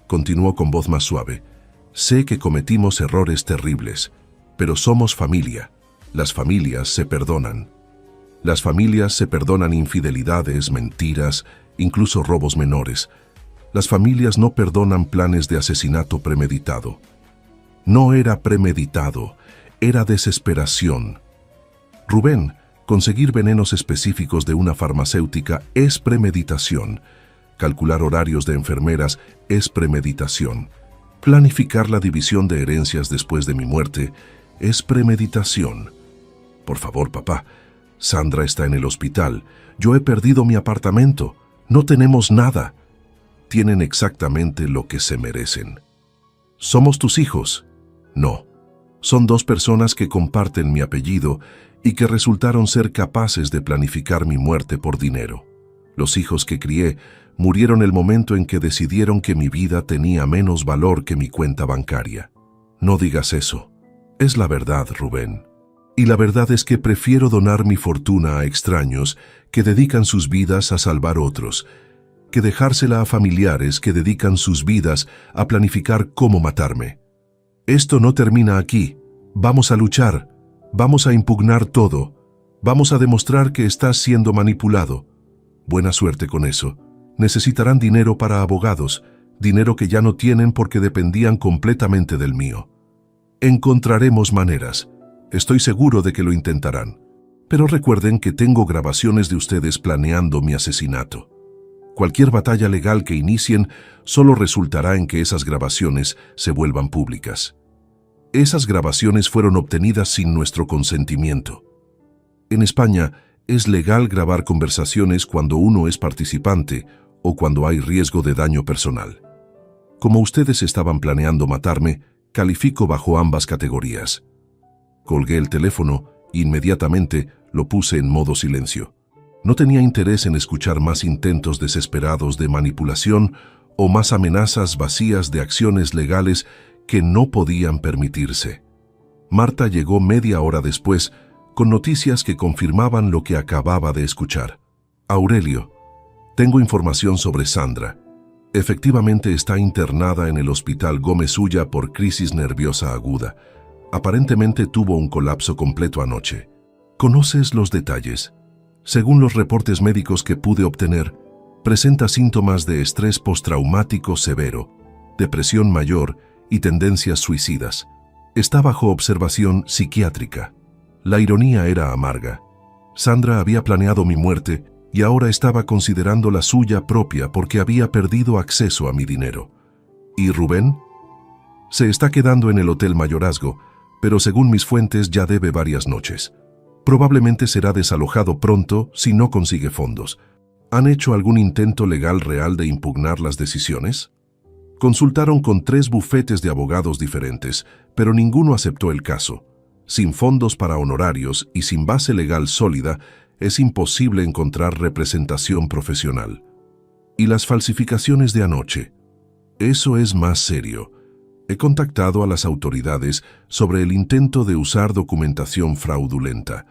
continuó con voz más suave, Sé que cometimos errores terribles, pero somos familia. Las familias se perdonan. Las familias se perdonan infidelidades, mentiras, incluso robos menores. Las familias no perdonan planes de asesinato premeditado. No era premeditado, era desesperación. Rubén, conseguir venenos específicos de una farmacéutica es premeditación. Calcular horarios de enfermeras es premeditación. Planificar la división de herencias después de mi muerte es premeditación. Por favor, papá, Sandra está en el hospital. Yo he perdido mi apartamento. No tenemos nada. Tienen exactamente lo que se merecen. ¿Somos tus hijos? No. Son dos personas que comparten mi apellido y que resultaron ser capaces de planificar mi muerte por dinero. Los hijos que crié murieron el momento en que decidieron que mi vida tenía menos valor que mi cuenta bancaria. No digas eso. Es la verdad, Rubén. Y la verdad es que prefiero donar mi fortuna a extraños que dedican sus vidas a salvar otros, que dejársela a familiares que dedican sus vidas a planificar cómo matarme. Esto no termina aquí. Vamos a luchar. Vamos a impugnar todo. Vamos a demostrar que estás siendo manipulado. Buena suerte con eso. Necesitarán dinero para abogados, dinero que ya no tienen porque dependían completamente del mío. Encontraremos maneras. Estoy seguro de que lo intentarán. Pero recuerden que tengo grabaciones de ustedes planeando mi asesinato. Cualquier batalla legal que inicien solo resultará en que esas grabaciones se vuelvan públicas. Esas grabaciones fueron obtenidas sin nuestro consentimiento. En España, es legal grabar conversaciones cuando uno es participante o cuando hay riesgo de daño personal. Como ustedes estaban planeando matarme, califico bajo ambas categorías. Colgué el teléfono e inmediatamente lo puse en modo silencio. No tenía interés en escuchar más intentos desesperados de manipulación o más amenazas vacías de acciones legales que no podían permitirse. Marta llegó media hora después con noticias que confirmaban lo que acababa de escuchar. Aurelio, tengo información sobre Sandra. Efectivamente está internada en el Hospital Gómez Ulla por crisis nerviosa aguda. Aparentemente tuvo un colapso completo anoche. ¿Conoces los detalles? Según los reportes médicos que pude obtener, presenta síntomas de estrés postraumático severo, depresión mayor y tendencias suicidas. Está bajo observación psiquiátrica. La ironía era amarga. Sandra había planeado mi muerte y ahora estaba considerando la suya propia porque había perdido acceso a mi dinero. ¿Y Rubén? Se está quedando en el Hotel Mayorazgo, pero según mis fuentes ya debe varias noches. Probablemente será desalojado pronto si no consigue fondos. ¿Han hecho algún intento legal real de impugnar las decisiones? Consultaron con 3 bufetes de abogados diferentes, pero ninguno aceptó el caso. Sin fondos para honorarios y sin base legal sólida, es imposible encontrar representación profesional. ¿Y las falsificaciones de anoche? Eso es más serio. He contactado a las autoridades sobre el intento de usar documentación fraudulenta.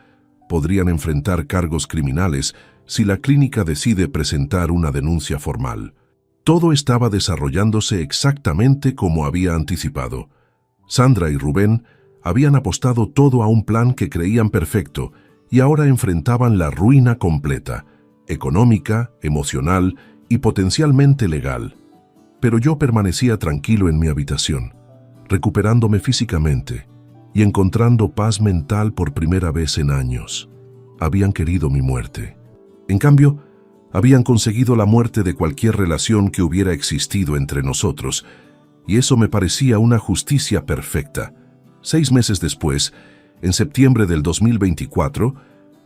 Podrían enfrentar cargos criminales si la clínica decide presentar una denuncia formal. Todo estaba desarrollándose exactamente como había anticipado. Sandra y Rubén habían apostado todo a un plan que creían perfecto y ahora enfrentaban la ruina completa, económica, emocional y potencialmente legal. Pero yo permanecía tranquilo en mi habitación, recuperándome físicamente y encontrando paz mental por primera vez en años. Habían querido mi muerte. En cambio, habían conseguido la muerte de cualquier relación que hubiera existido entre nosotros, y eso me parecía una justicia perfecta. 6 meses después, en septiembre del 2024,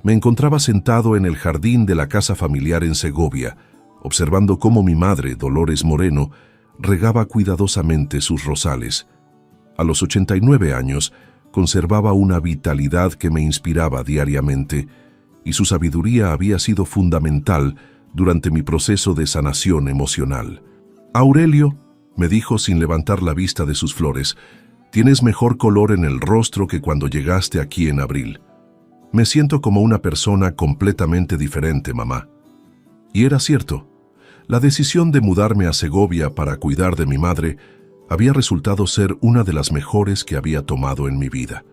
me encontraba sentado en el jardín de la casa familiar en Segovia, observando cómo mi madre, Dolores Moreno, regaba cuidadosamente sus rosales. A los 89 años, conservaba una vitalidad que me inspiraba diariamente, y su sabiduría había sido fundamental durante mi proceso de sanación emocional. «Aurelio», me dijo sin levantar la vista de sus flores, «tienes mejor color en el rostro que cuando llegaste aquí en abril. Me siento como una persona completamente diferente, mamá». Y era cierto. La decisión de mudarme a Segovia para cuidar de mi madre había resultado ser una de las mejores que había tomado en mi vida.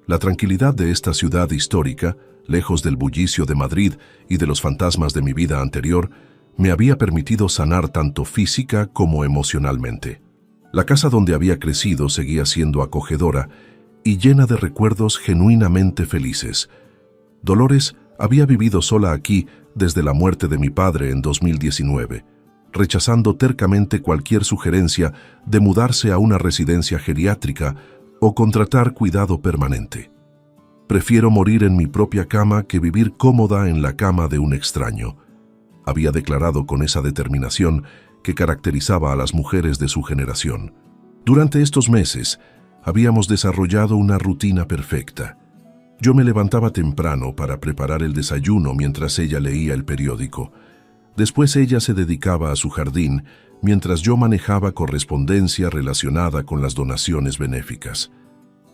La tranquilidad de esta ciudad histórica, lejos del bullicio de Madrid y de los fantasmas de mi vida anterior, me había permitido sanar tanto física como emocionalmente. La casa donde había crecido seguía siendo acogedora y llena de recuerdos genuinamente felices. Dolores había vivido sola aquí desde la muerte de mi padre en 2019, rechazando tercamente cualquier sugerencia de mudarse a una residencia geriátrica o contratar cuidado permanente. Prefiero morir en mi propia cama que vivir cómoda en la cama de un extraño, había declarado con esa determinación que caracterizaba a las mujeres de su generación. Durante estos meses, habíamos desarrollado una rutina perfecta. Yo me levantaba temprano para preparar el desayuno mientras ella leía el periódico. Después ella se dedicaba a su jardín, mientras yo manejaba correspondencia relacionada con las donaciones benéficas.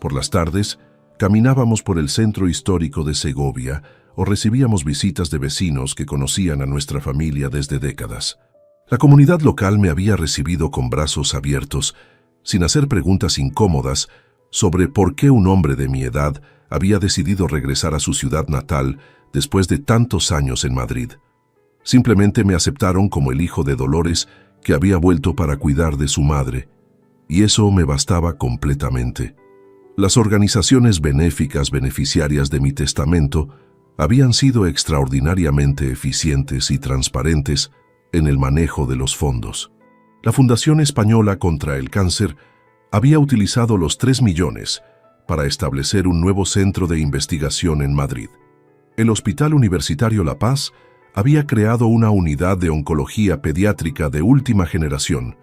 Por las tardes, caminábamos por el centro histórico de Segovia o recibíamos visitas de vecinos que conocían a nuestra familia desde décadas. La comunidad local me había recibido con brazos abiertos, sin hacer preguntas incómodas sobre por qué un hombre de mi edad había decidido regresar a su ciudad natal después de tantos años en Madrid. Simplemente me aceptaron como el hijo de Dolores que había vuelto para cuidar de su madre, y eso me bastaba completamente. Las organizaciones benéficas beneficiarias de mi testamento habían sido extraordinariamente eficientes y transparentes en el manejo de los fondos. La Fundación Española contra el Cáncer había utilizado los 3 millones para establecer un nuevo centro de investigación en Madrid. El Hospital Universitario La Paz había creado una unidad de oncología pediátrica de última generación.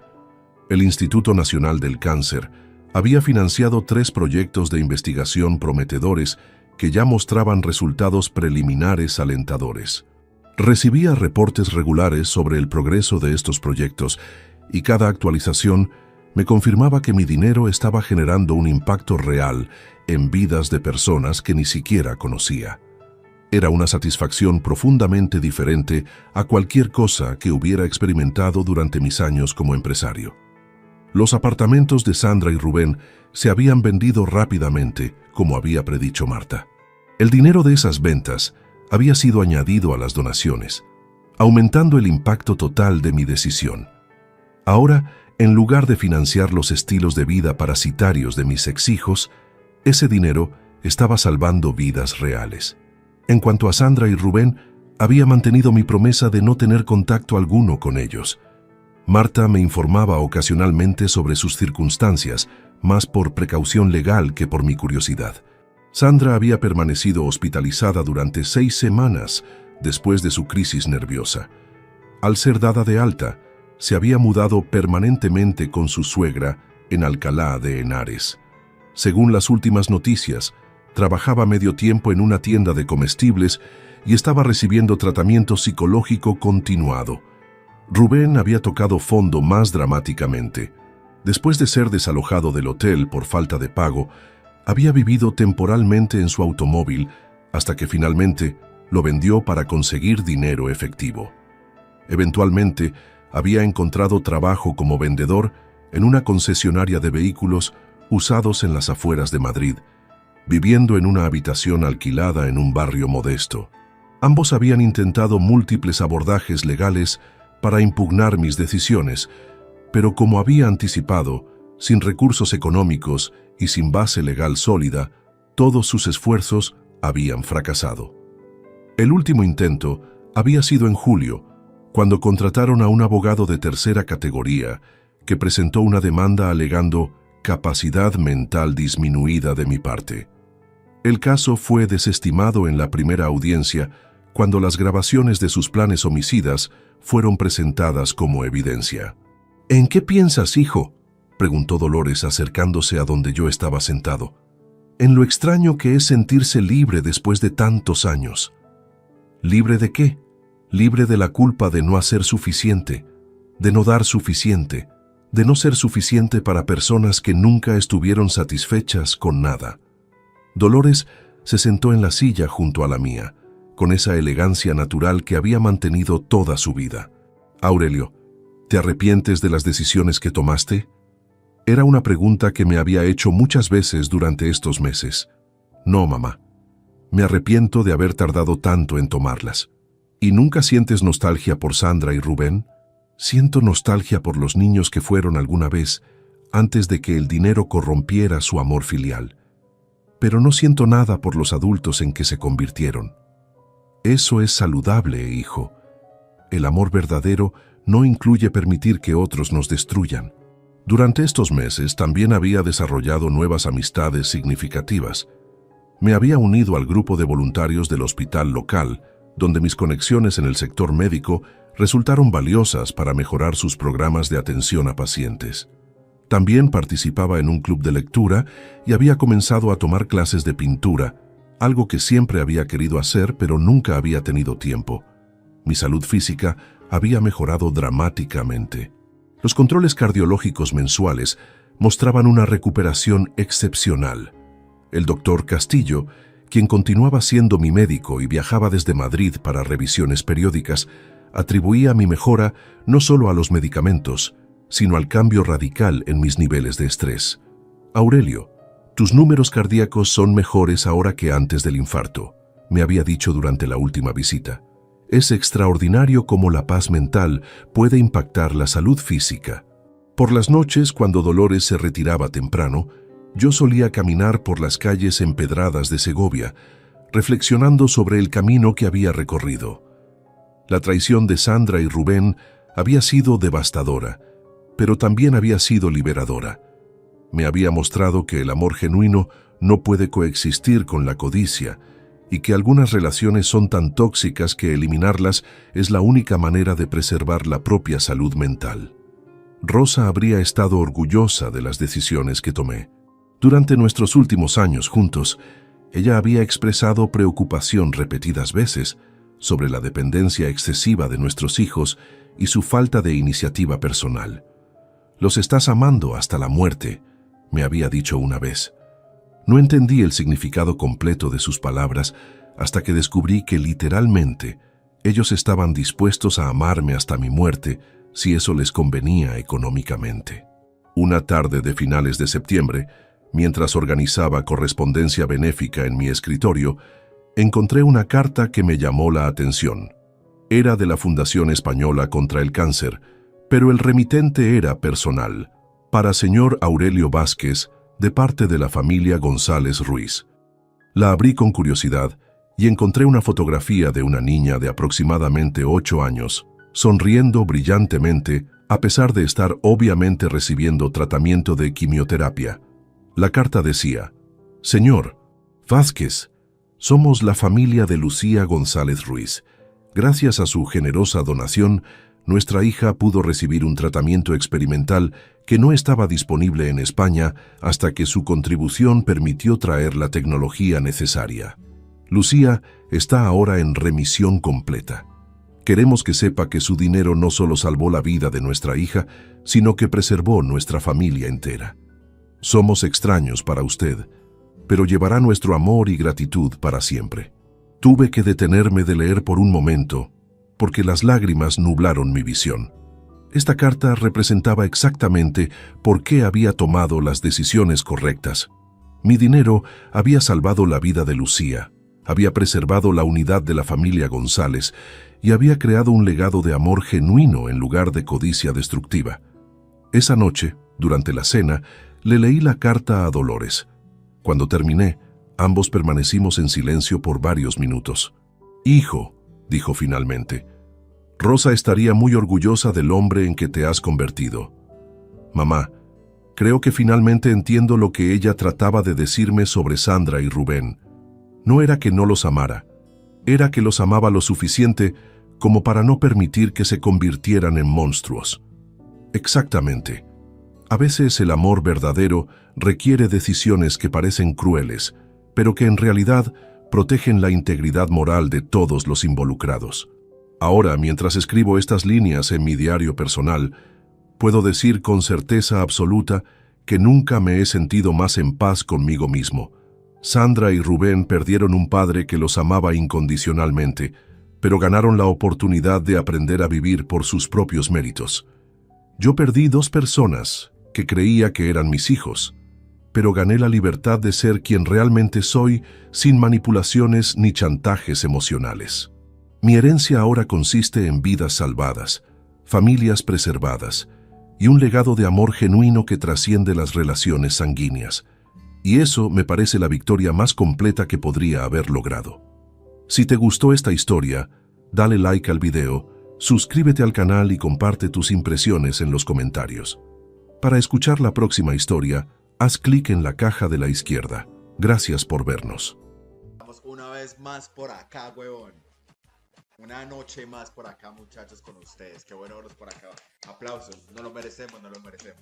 El Instituto Nacional del Cáncer había financiado 3 proyectos de investigación prometedores que ya mostraban resultados preliminares alentadores. Recibía reportes regulares sobre el progreso de estos proyectos y cada actualización me confirmaba que mi dinero estaba generando un impacto real en vidas de personas que ni siquiera conocía. Era una satisfacción profundamente diferente a cualquier cosa que hubiera experimentado durante mis años como empresario. Los apartamentos de Sandra y Rubén se habían vendido rápidamente, como había predicho Marta. El dinero de esas ventas había sido añadido a las donaciones, aumentando el impacto total de mi decisión. Ahora, en lugar de financiar los estilos de vida parasitarios de mis exhijos, ese dinero estaba salvando vidas reales. En cuanto a Sandra y Rubén, había mantenido mi promesa de no tener contacto alguno con ellos. Marta me informaba ocasionalmente sobre sus circunstancias, más por precaución legal que por mi curiosidad. Sandra había permanecido hospitalizada durante 6 semanas después de su crisis nerviosa. Al ser dada de alta, se había mudado permanentemente con su suegra en Alcalá de Henares. Según las últimas noticias, trabajaba medio tiempo en una tienda de comestibles y estaba recibiendo tratamiento psicológico continuado. Rubén había tocado fondo más dramáticamente. Después de ser desalojado del hotel por falta de pago, había vivido temporalmente en su automóvil hasta que finalmente lo vendió para conseguir dinero efectivo. Eventualmente, había encontrado trabajo como vendedor en una concesionaria de vehículos usados en las afueras de Madrid, viviendo en una habitación alquilada en un barrio modesto. Ambos habían intentado múltiples abordajes legales para impugnar mis decisiones, pero como había anticipado, sin recursos económicos y sin base legal sólida, todos sus esfuerzos habían fracasado. El último intento había sido en julio, cuando contrataron a un abogado de tercera categoría que presentó una demanda alegando capacidad mental disminuida de mi parte. El caso fue desestimado en la primera audiencia cuando las grabaciones de sus planes homicidas fueron presentadas como evidencia. «¿En qué piensas, hijo?», preguntó Dolores acercándose a donde yo estaba sentado. «En lo extraño que es sentirse libre después de tantos años». ¿Libre de qué? Libre de la culpa de no hacer suficiente, de no dar suficiente, de no ser suficiente para personas que nunca estuvieron satisfechas con nada. Dolores se sentó en la silla junto a la mía, con esa elegancia natural que había mantenido toda su vida. «Aurelio, ¿te arrepientes de las decisiones que tomaste?». Era una pregunta que me había hecho muchas veces durante estos meses. No, mamá. Me arrepiento de haber tardado tanto en tomarlas. ¿Y nunca sientes nostalgia por Sandra y Rubén? Siento nostalgia por los niños que fueron alguna vez, antes de que el dinero corrompiera su amor filial. Pero no siento nada por los adultos en que se convirtieron. Eso es saludable, hijo. El amor verdadero no incluye permitir que otros nos destruyan. Durante estos meses también había desarrollado nuevas amistades significativas. Me había unido al grupo de voluntarios del hospital local, donde mis conexiones en el sector médico resultaron valiosas para mejorar sus programas de atención a pacientes. También participaba en un club de lectura y había comenzado a tomar clases de pintura, algo que siempre había querido hacer pero nunca había tenido tiempo. Mi salud física había mejorado dramáticamente. Los controles cardiológicos mensuales mostraban una recuperación excepcional. El doctor Castillo, quien continuaba siendo mi médico y viajaba desde Madrid para revisiones periódicas, atribuía mi mejora no solo a los medicamentos, sino al cambio radical en mis niveles de estrés. Aurelio, tus números cardíacos son mejores ahora que antes del infarto, me había dicho durante la última visita. Es extraordinario cómo la paz mental puede impactar la salud física. Por las noches, cuando Dolores se retiraba temprano, yo solía caminar por las calles empedradas de Segovia, reflexionando sobre el camino que había recorrido. La traición de Sandra y Rubén había sido devastadora, pero también había sido liberadora. Me había mostrado que el amor genuino no puede coexistir con la codicia, y que algunas relaciones son tan tóxicas que eliminarlas es la única manera de preservar la propia salud mental. Rosa habría estado orgullosa de las decisiones que tomé. Durante nuestros últimos años juntos, ella había expresado preocupación repetidas veces sobre la dependencia excesiva de nuestros hijos y su falta de iniciativa personal. «Los estás amando hasta la muerte», me había dicho una vez. No entendí el significado completo de sus palabras hasta que descubrí que literalmente ellos estaban dispuestos a amarme hasta mi muerte si eso les convenía económicamente. Una tarde de finales de septiembre, mientras organizaba correspondencia benéfica en mi escritorio, encontré una carta que me llamó la atención. Era de la Fundación Española contra el Cáncer, pero el remitente era personal, para señor Aurelio Vázquez, de parte de la familia González Ruiz. La abrí con curiosidad y encontré una fotografía de una niña de aproximadamente 8 años, sonriendo brillantemente a pesar de estar obviamente recibiendo tratamiento de quimioterapia. La carta decía: «Señor Vázquez, somos la familia de Lucía González Ruiz. Gracias a su generosa donación, nuestra hija pudo recibir un tratamiento experimental que no estaba disponible en España hasta que su contribución permitió traer la tecnología necesaria. Lucía está ahora en remisión completa. Queremos que sepa que su dinero no solo salvó la vida de nuestra hija, sino que preservó nuestra familia entera. Somos extraños para usted, pero llevará nuestro amor y gratitud para siempre». Tuve que detenerme de leer por un momento, porque las lágrimas nublaron mi visión. Esta carta representaba exactamente por qué había tomado las decisiones correctas. Mi dinero había salvado la vida de Lucía, había preservado la unidad de la familia González y había creado un legado de amor genuino en lugar de codicia destructiva. Esa noche, durante la cena, le leí la carta a Dolores. Cuando terminé, ambos permanecimos en silencio por varios minutos. «Hijo», dijo finalmente, «Rosa estaría muy orgullosa del hombre en que te has convertido. Mamá, creo que finalmente entiendo lo que ella trataba de decirme sobre Sandra y Rubén. No era que no los amara, era que los amaba lo suficiente como para no permitir que se convirtieran en monstruos». Exactamente. A veces el amor verdadero requiere decisiones que parecen crueles, pero que en realidad protegen la integridad moral de todos los involucrados. Ahora, mientras escribo estas líneas en mi diario personal, puedo decir con certeza absoluta que nunca me he sentido más en paz conmigo mismo. Sandra y Rubén perdieron un padre que los amaba incondicionalmente, pero ganaron la oportunidad de aprender a vivir por sus propios méritos. Yo perdí 2 personas que creía que eran mis hijos, pero gané la libertad de ser quien realmente soy sin manipulaciones ni chantajes emocionales. Mi herencia ahora consiste en vidas salvadas, familias preservadas y un legado de amor genuino que trasciende las relaciones sanguíneas. Y eso me parece la victoria más completa que podría haber logrado. Si te gustó esta historia, dale like al video, suscríbete al canal y comparte tus impresiones en los comentarios. Para escuchar la próxima historia, haz clic en la caja de la izquierda. Gracias por vernos. Vamos una vez más por acá, huevón. Una noche más por acá, muchachos, con ustedes. Qué bueno verlos por acá. Aplausos. No lo merecemos, no lo merecemos.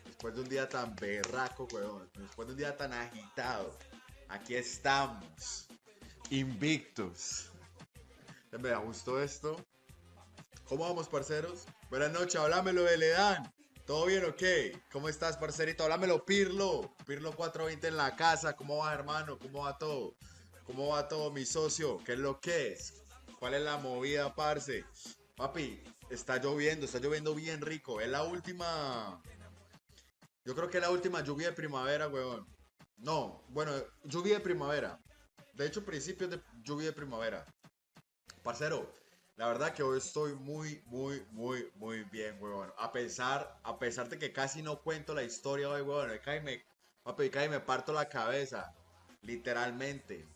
Después de un día tan berraco, huevón. Después de un día tan agitado. Aquí estamos. Invictos. Me gustó esto. ¿Cómo vamos, parceros? Buenas noches, háblamelo de Ledan. ¿Todo bien o qué? ¿Cómo estás, parcerito? Háblamelo, Pirlo. Pirlo 420 en la casa. ¿Cómo va, hermano? ¿Cómo va todo? ¿Cómo va todo, mi socio? ¿Qué es lo que es? ¿Cuál es la movida, parce? Papi, está lloviendo bien rico. Es la última... Yo creo que es la última lluvia de primavera, weón. No, bueno, lluvia de primavera. De hecho, principios de lluvia de primavera. Parcero, la verdad que hoy estoy muy bien, weón. A pesar de que casi no cuento la historia hoy, weón. Papi, me parto la cabeza. Literalmente.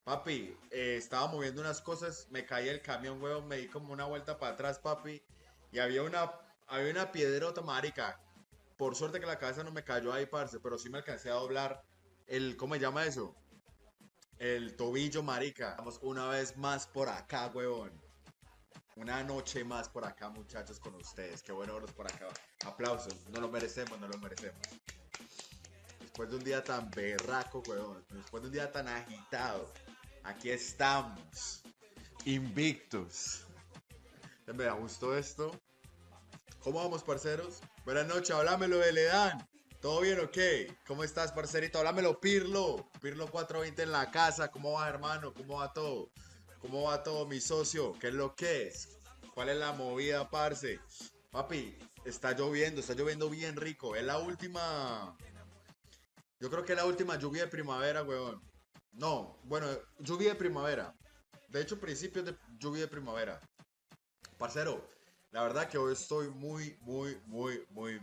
Papi, estaba moviendo unas cosas, me caí el camión, weón, me di como una vuelta para atrás, papi. Y había una piedrota, marica. Por suerte que la cabeza no me cayó ahí, parce, pero sí me alcancé a doblar ¿cómo se llama eso? El tobillo, marica. Vamos una vez más por acá, weón. Una noche más por acá, muchachos, con ustedes. Qué bueno verlos por acá. Aplausos. No lo merecemos, no lo merecemos. Después de un día tan berraco, weón. Después de un día tan agitado. Aquí estamos. Invictos. Me gustó esto. ¿Cómo vamos, parceros? Buenas noches, háblamelo de Ledan. ¿Todo bien o qué? ¿Cómo estás, parcerito? Háblamelo, Pirlo. Pirlo 420 en la casa. ¿Cómo va, hermano? ¿Cómo va todo? ¿Cómo va todo, mi socio? ¿Qué es lo que es? ¿Cuál es la movida, parce? Papi, está lloviendo bien rico. Es la última... Yo creo que es la última lluvia de primavera, weón. No, bueno, lluvia de primavera. De hecho, principios de lluvia de primavera. Parcero, la verdad que hoy estoy muy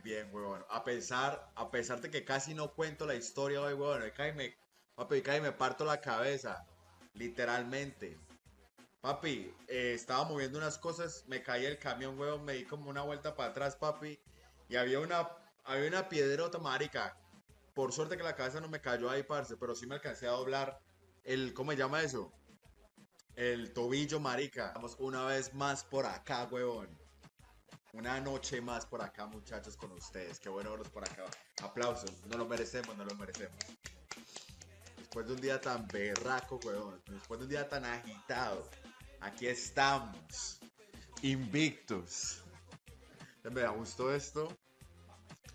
bien, weón. A pesar de que casi no cuento la historia hoy, weón. Papi, me parto la cabeza. Literalmente. Papi, estaba moviendo unas cosas, me caí el camión, weón, me di como una vuelta para atrás, papi. Y había una piedrota, marica. Por suerte que la cabeza no me cayó ahí, parce, pero sí me alcancé a doblar ¿cómo se llama eso? El tobillo, marica. Vamos una vez más por acá, weón. Una noche más por acá, muchachos, con ustedes. Qué bueno verlos por acá. Aplausos. No lo merecemos, no lo merecemos. Después de un día tan berraco, weón. Después de un día tan agitado. Aquí estamos. Invictos. Me gustó esto.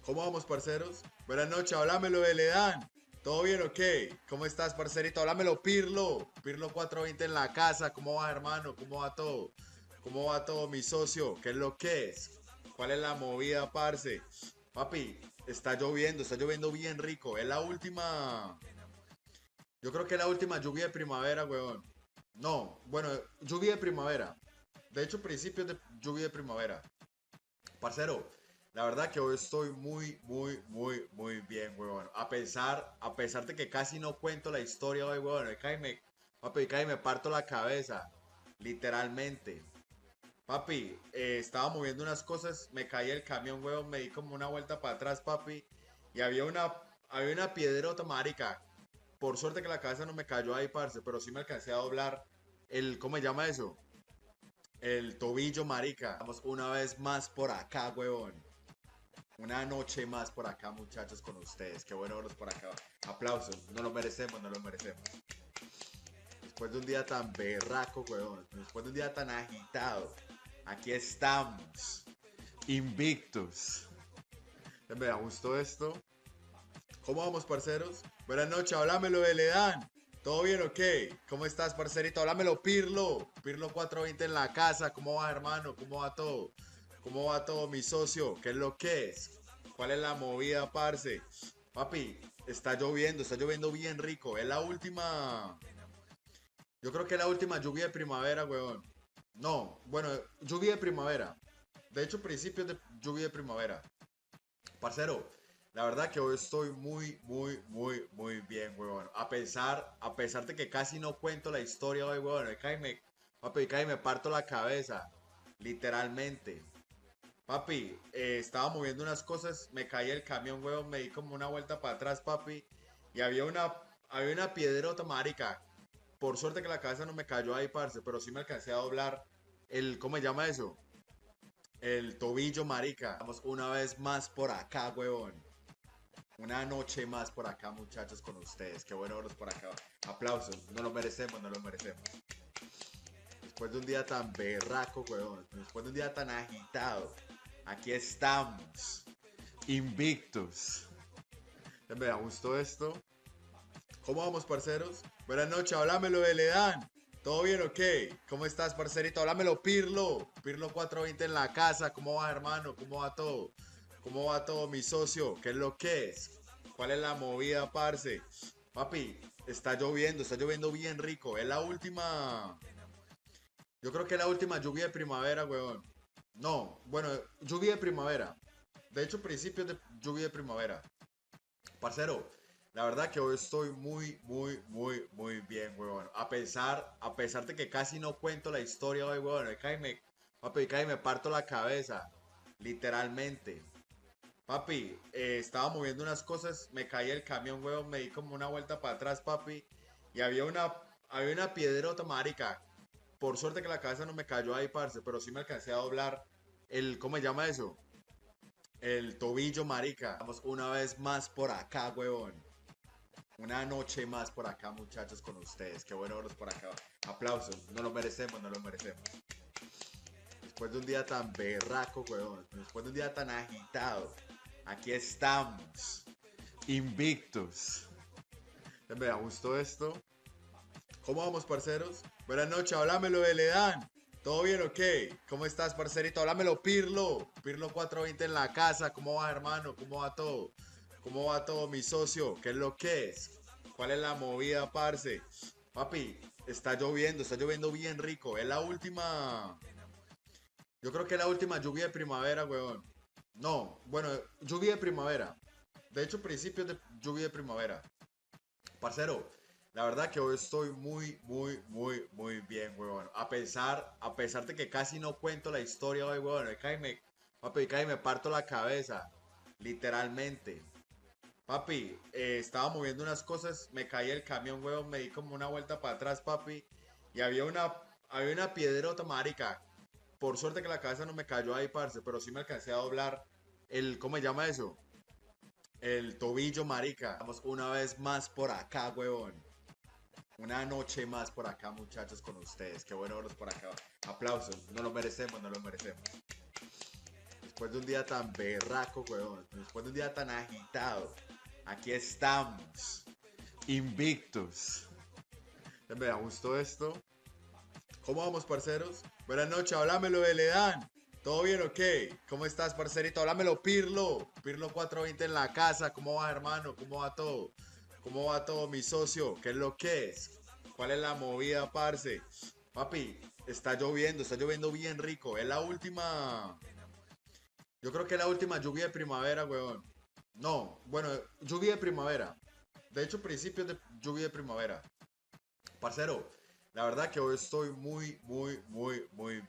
¿Cómo vamos, parceros? Buenas noches, háblamelo de Ledan. ¿Todo bien o qué? ¿Cómo estás, parcerito? Háblamelo, Pirlo. Pirlo 420 en la casa. ¿Cómo va, hermano? ¿Cómo va todo? ¿Cómo va todo, mi socio? ¿Qué es lo que es? ¿Cuál es la movida, parce? Papi, está lloviendo bien rico. Es la última... Yo creo que es la última lluvia de primavera, weón. No, bueno, lluvia de primavera. De hecho, principios de lluvia de primavera. Parcero, la verdad que hoy estoy muy bien, weón. A pesar de que casi no cuento la historia hoy, weón. Papi, me parto la cabeza. Literalmente. Papi, estaba moviendo unas cosas, me caí el camión, weón, me di como una vuelta para atrás, papi. Y había una piedrota, marica. Por suerte que la cabeza no me cayó ahí, parce, pero sí me alcancé a doblar ¿cómo se llama eso? El tobillo, marica. Vamos una vez más por acá, weón. Una noche más por acá, muchachos, con ustedes. Qué bueno verlos por acá. Aplausos. No lo merecemos, no lo merecemos. Después de un día tan berraco, weón. Después de un día tan agitado. Aquí estamos. Invictos. Me gustó esto. ¿Cómo vamos, parceros? Buenas noches, háblamelo de Ledan. ¿Todo bien o qué? ¿Cómo estás, parcerito? Háblamelo, Pirlo. Pirlo 420 en la casa. ¿Cómo va, hermano? ¿Cómo va todo? ¿Cómo va todo, mi socio? ¿Qué es lo que es? ¿Cuál es la movida, parce? Papi, está lloviendo bien rico. Es la última. Yo creo que es la última lluvia de primavera, weón. No, bueno, lluvia de primavera. De hecho, principios de lluvia de primavera. Parcero, la verdad que hoy estoy muy bien, weón. A pesar de que casi no cuento la historia hoy, weón. Papi, cae me parto la cabeza. Literalmente. Papi, estaba moviendo unas cosas, me caí el camión, weón, me di como una vuelta para atrás, papi. Y había una piedrota, marica. Por suerte que la cabeza no me cayó ahí, parce, pero sí me alcancé a doblar ¿cómo se llama eso? El tobillo, marica. Vamos una vez más por acá, weón. Una noche más por acá, muchachos, con ustedes. Qué bueno verlos por acá. Aplausos. No lo merecemos, no lo merecemos. Después de un día tan berraco, weón. Después de un día tan agitado. Aquí estamos. Invictos. Me da gusto esto. ¿Cómo vamos, parceros? Buenas noches, háblamelo de Ledán. ¿Todo bien o qué? ¿Cómo estás, parcerito? Háblamelo, Pirlo. Pirlo 420 en la casa. ¿Cómo va, hermano? ¿Cómo va todo? ¿Cómo va todo, mi socio? ¿Qué es lo que es? ¿Cuál es la movida, parce? Papi, está lloviendo bien rico. Es la última. Yo creo que es la última lluvia de primavera, weón. No, bueno, lluvia de primavera. De hecho, principios de lluvia de primavera. Parcero, la verdad que hoy estoy muy bien, weón. A pesar de que casi no cuento la historia hoy, weón. Papi, cae me parto la cabeza. Literalmente. Papi, estaba moviendo unas cosas, me caí el camión, weón, me di como una vuelta para atrás, papi. Y había una piedrota, marica. Por suerte que la cabeza no me cayó ahí, parce, pero sí me alcancé a doblar ¿cómo se llama eso? El tobillo, marica. Vamos una vez más por acá, weón. Una noche más por acá, muchachos, con ustedes. Qué bueno verlos por acá. Aplausos. No lo merecemos, no lo merecemos. Después de un día tan berraco, weón. Después de un día tan agitado. Aquí estamos. Invictos. Me da gusto esto. ¿Cómo vamos, parceros? Buenas noches, háblamelo de Ledán. ¿Todo bien o qué? ¿Cómo estás, parcerito? Háblamelo, Pirlo. Pirlo 420 en la casa. ¿Cómo va, hermano? ¿Cómo va todo? ¿Cómo va todo, mi socio? ¿Qué es lo que es? ¿Cuál es la movida, parce? Papi, está lloviendo bien rico. Es la última. Yo creo que es la última lluvia de primavera, weón. No, bueno, lluvia de primavera. De hecho, principios de lluvia de primavera. Parcero, la verdad que hoy estoy muy bien, weón. A pesar de que casi no cuento la historia hoy, weón. Papi, cae me parto la cabeza. Literalmente. Papi, estaba moviendo unas cosas, me caí el camión, weón, me di como una vuelta para atrás, papi. Y había una piedrota, marica. Por suerte que la cabeza no me cayó ahí, parce, pero sí me alcancé a doblar ¿cómo se llama eso? El tobillo, marica. Vamos una vez más por acá, weón. Una noche más por acá, muchachos, con ustedes. Qué bueno verlos por acá. Aplausos. No lo merecemos, no lo merecemos. Después de un día tan berraco, weón. Después de un día tan agitado. Aquí estamos. Invictos. Me da gusto esto. ¿Cómo vamos, parceros? Buenas noches, háblamelo de Ledán. ¿Todo bien o qué? ¿Cómo estás, parcerito? Háblamelo, Pirlo. Pirlo 420 en la casa. ¿Cómo va, hermano? ¿Cómo va todo? ¿Cómo va todo, mi socio? ¿Qué es lo que es? ¿Cuál es la movida, parce? Papi, está lloviendo bien rico. Es la última. Yo creo que es la última lluvia de primavera, weón. No, bueno, lluvia de primavera. De hecho, principios de lluvia de primavera. Parcero, la verdad que hoy estoy muy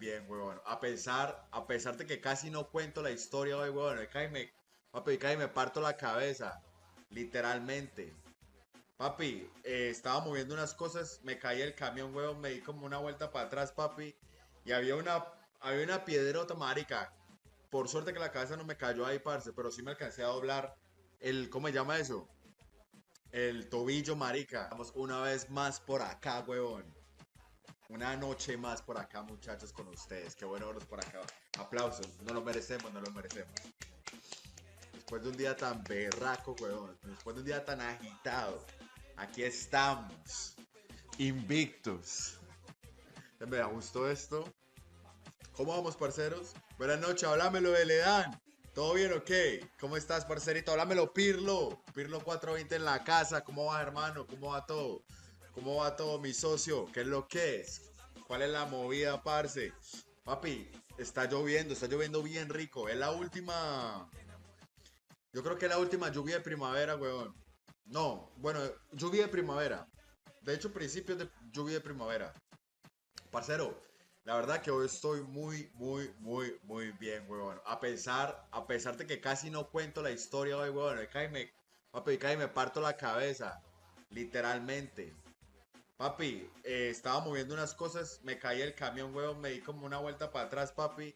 bien, weón. A pesar de que casi no cuento la historia hoy, weón. Papi, cae me parto la cabeza. Literalmente. Papi, estaba moviendo unas cosas, me caí el camión, weón, me di como una vuelta para atrás, papi. Y había una piedrota, marica. Por suerte que la cabeza no me cayó ahí, parce, pero sí me alcancé a doblar ¿cómo se llama eso? El tobillo, marica. Vamos una vez más por acá, weón. Una noche más por acá, muchachos, con ustedes. Qué bueno verlos por acá. Aplausos. No lo merecemos, no lo merecemos. Después de un día tan berraco, weón. Después de un día tan agitado. Aquí estamos. Invictos. Me da gusto esto. ¿Cómo vamos, parceros? Buenas noches, háblamelo de Ledán. ¿Todo bien o qué? ¿Cómo estás, parcerito? Háblamelo, Pirlo. Pirlo 420 en la casa. ¿Cómo va, hermano? ¿Cómo va todo? ¿Cómo va todo, mi socio? ¿Qué es lo que es? ¿Cuál es la movida, parce? Papi, está lloviendo bien rico. Es la última. Yo creo que es la última lluvia de primavera, weón. No, bueno, lluvia de primavera. De hecho, principios de lluvia de primavera. Parcero, la verdad que hoy estoy muy bien, huevón. A pesar de que casi no cuento la historia hoy, huevón. Papi, cae me parto la cabeza. Literalmente. Papi, estaba moviendo unas cosas, me caí el camión, huevón, me di como una vuelta para atrás, papi.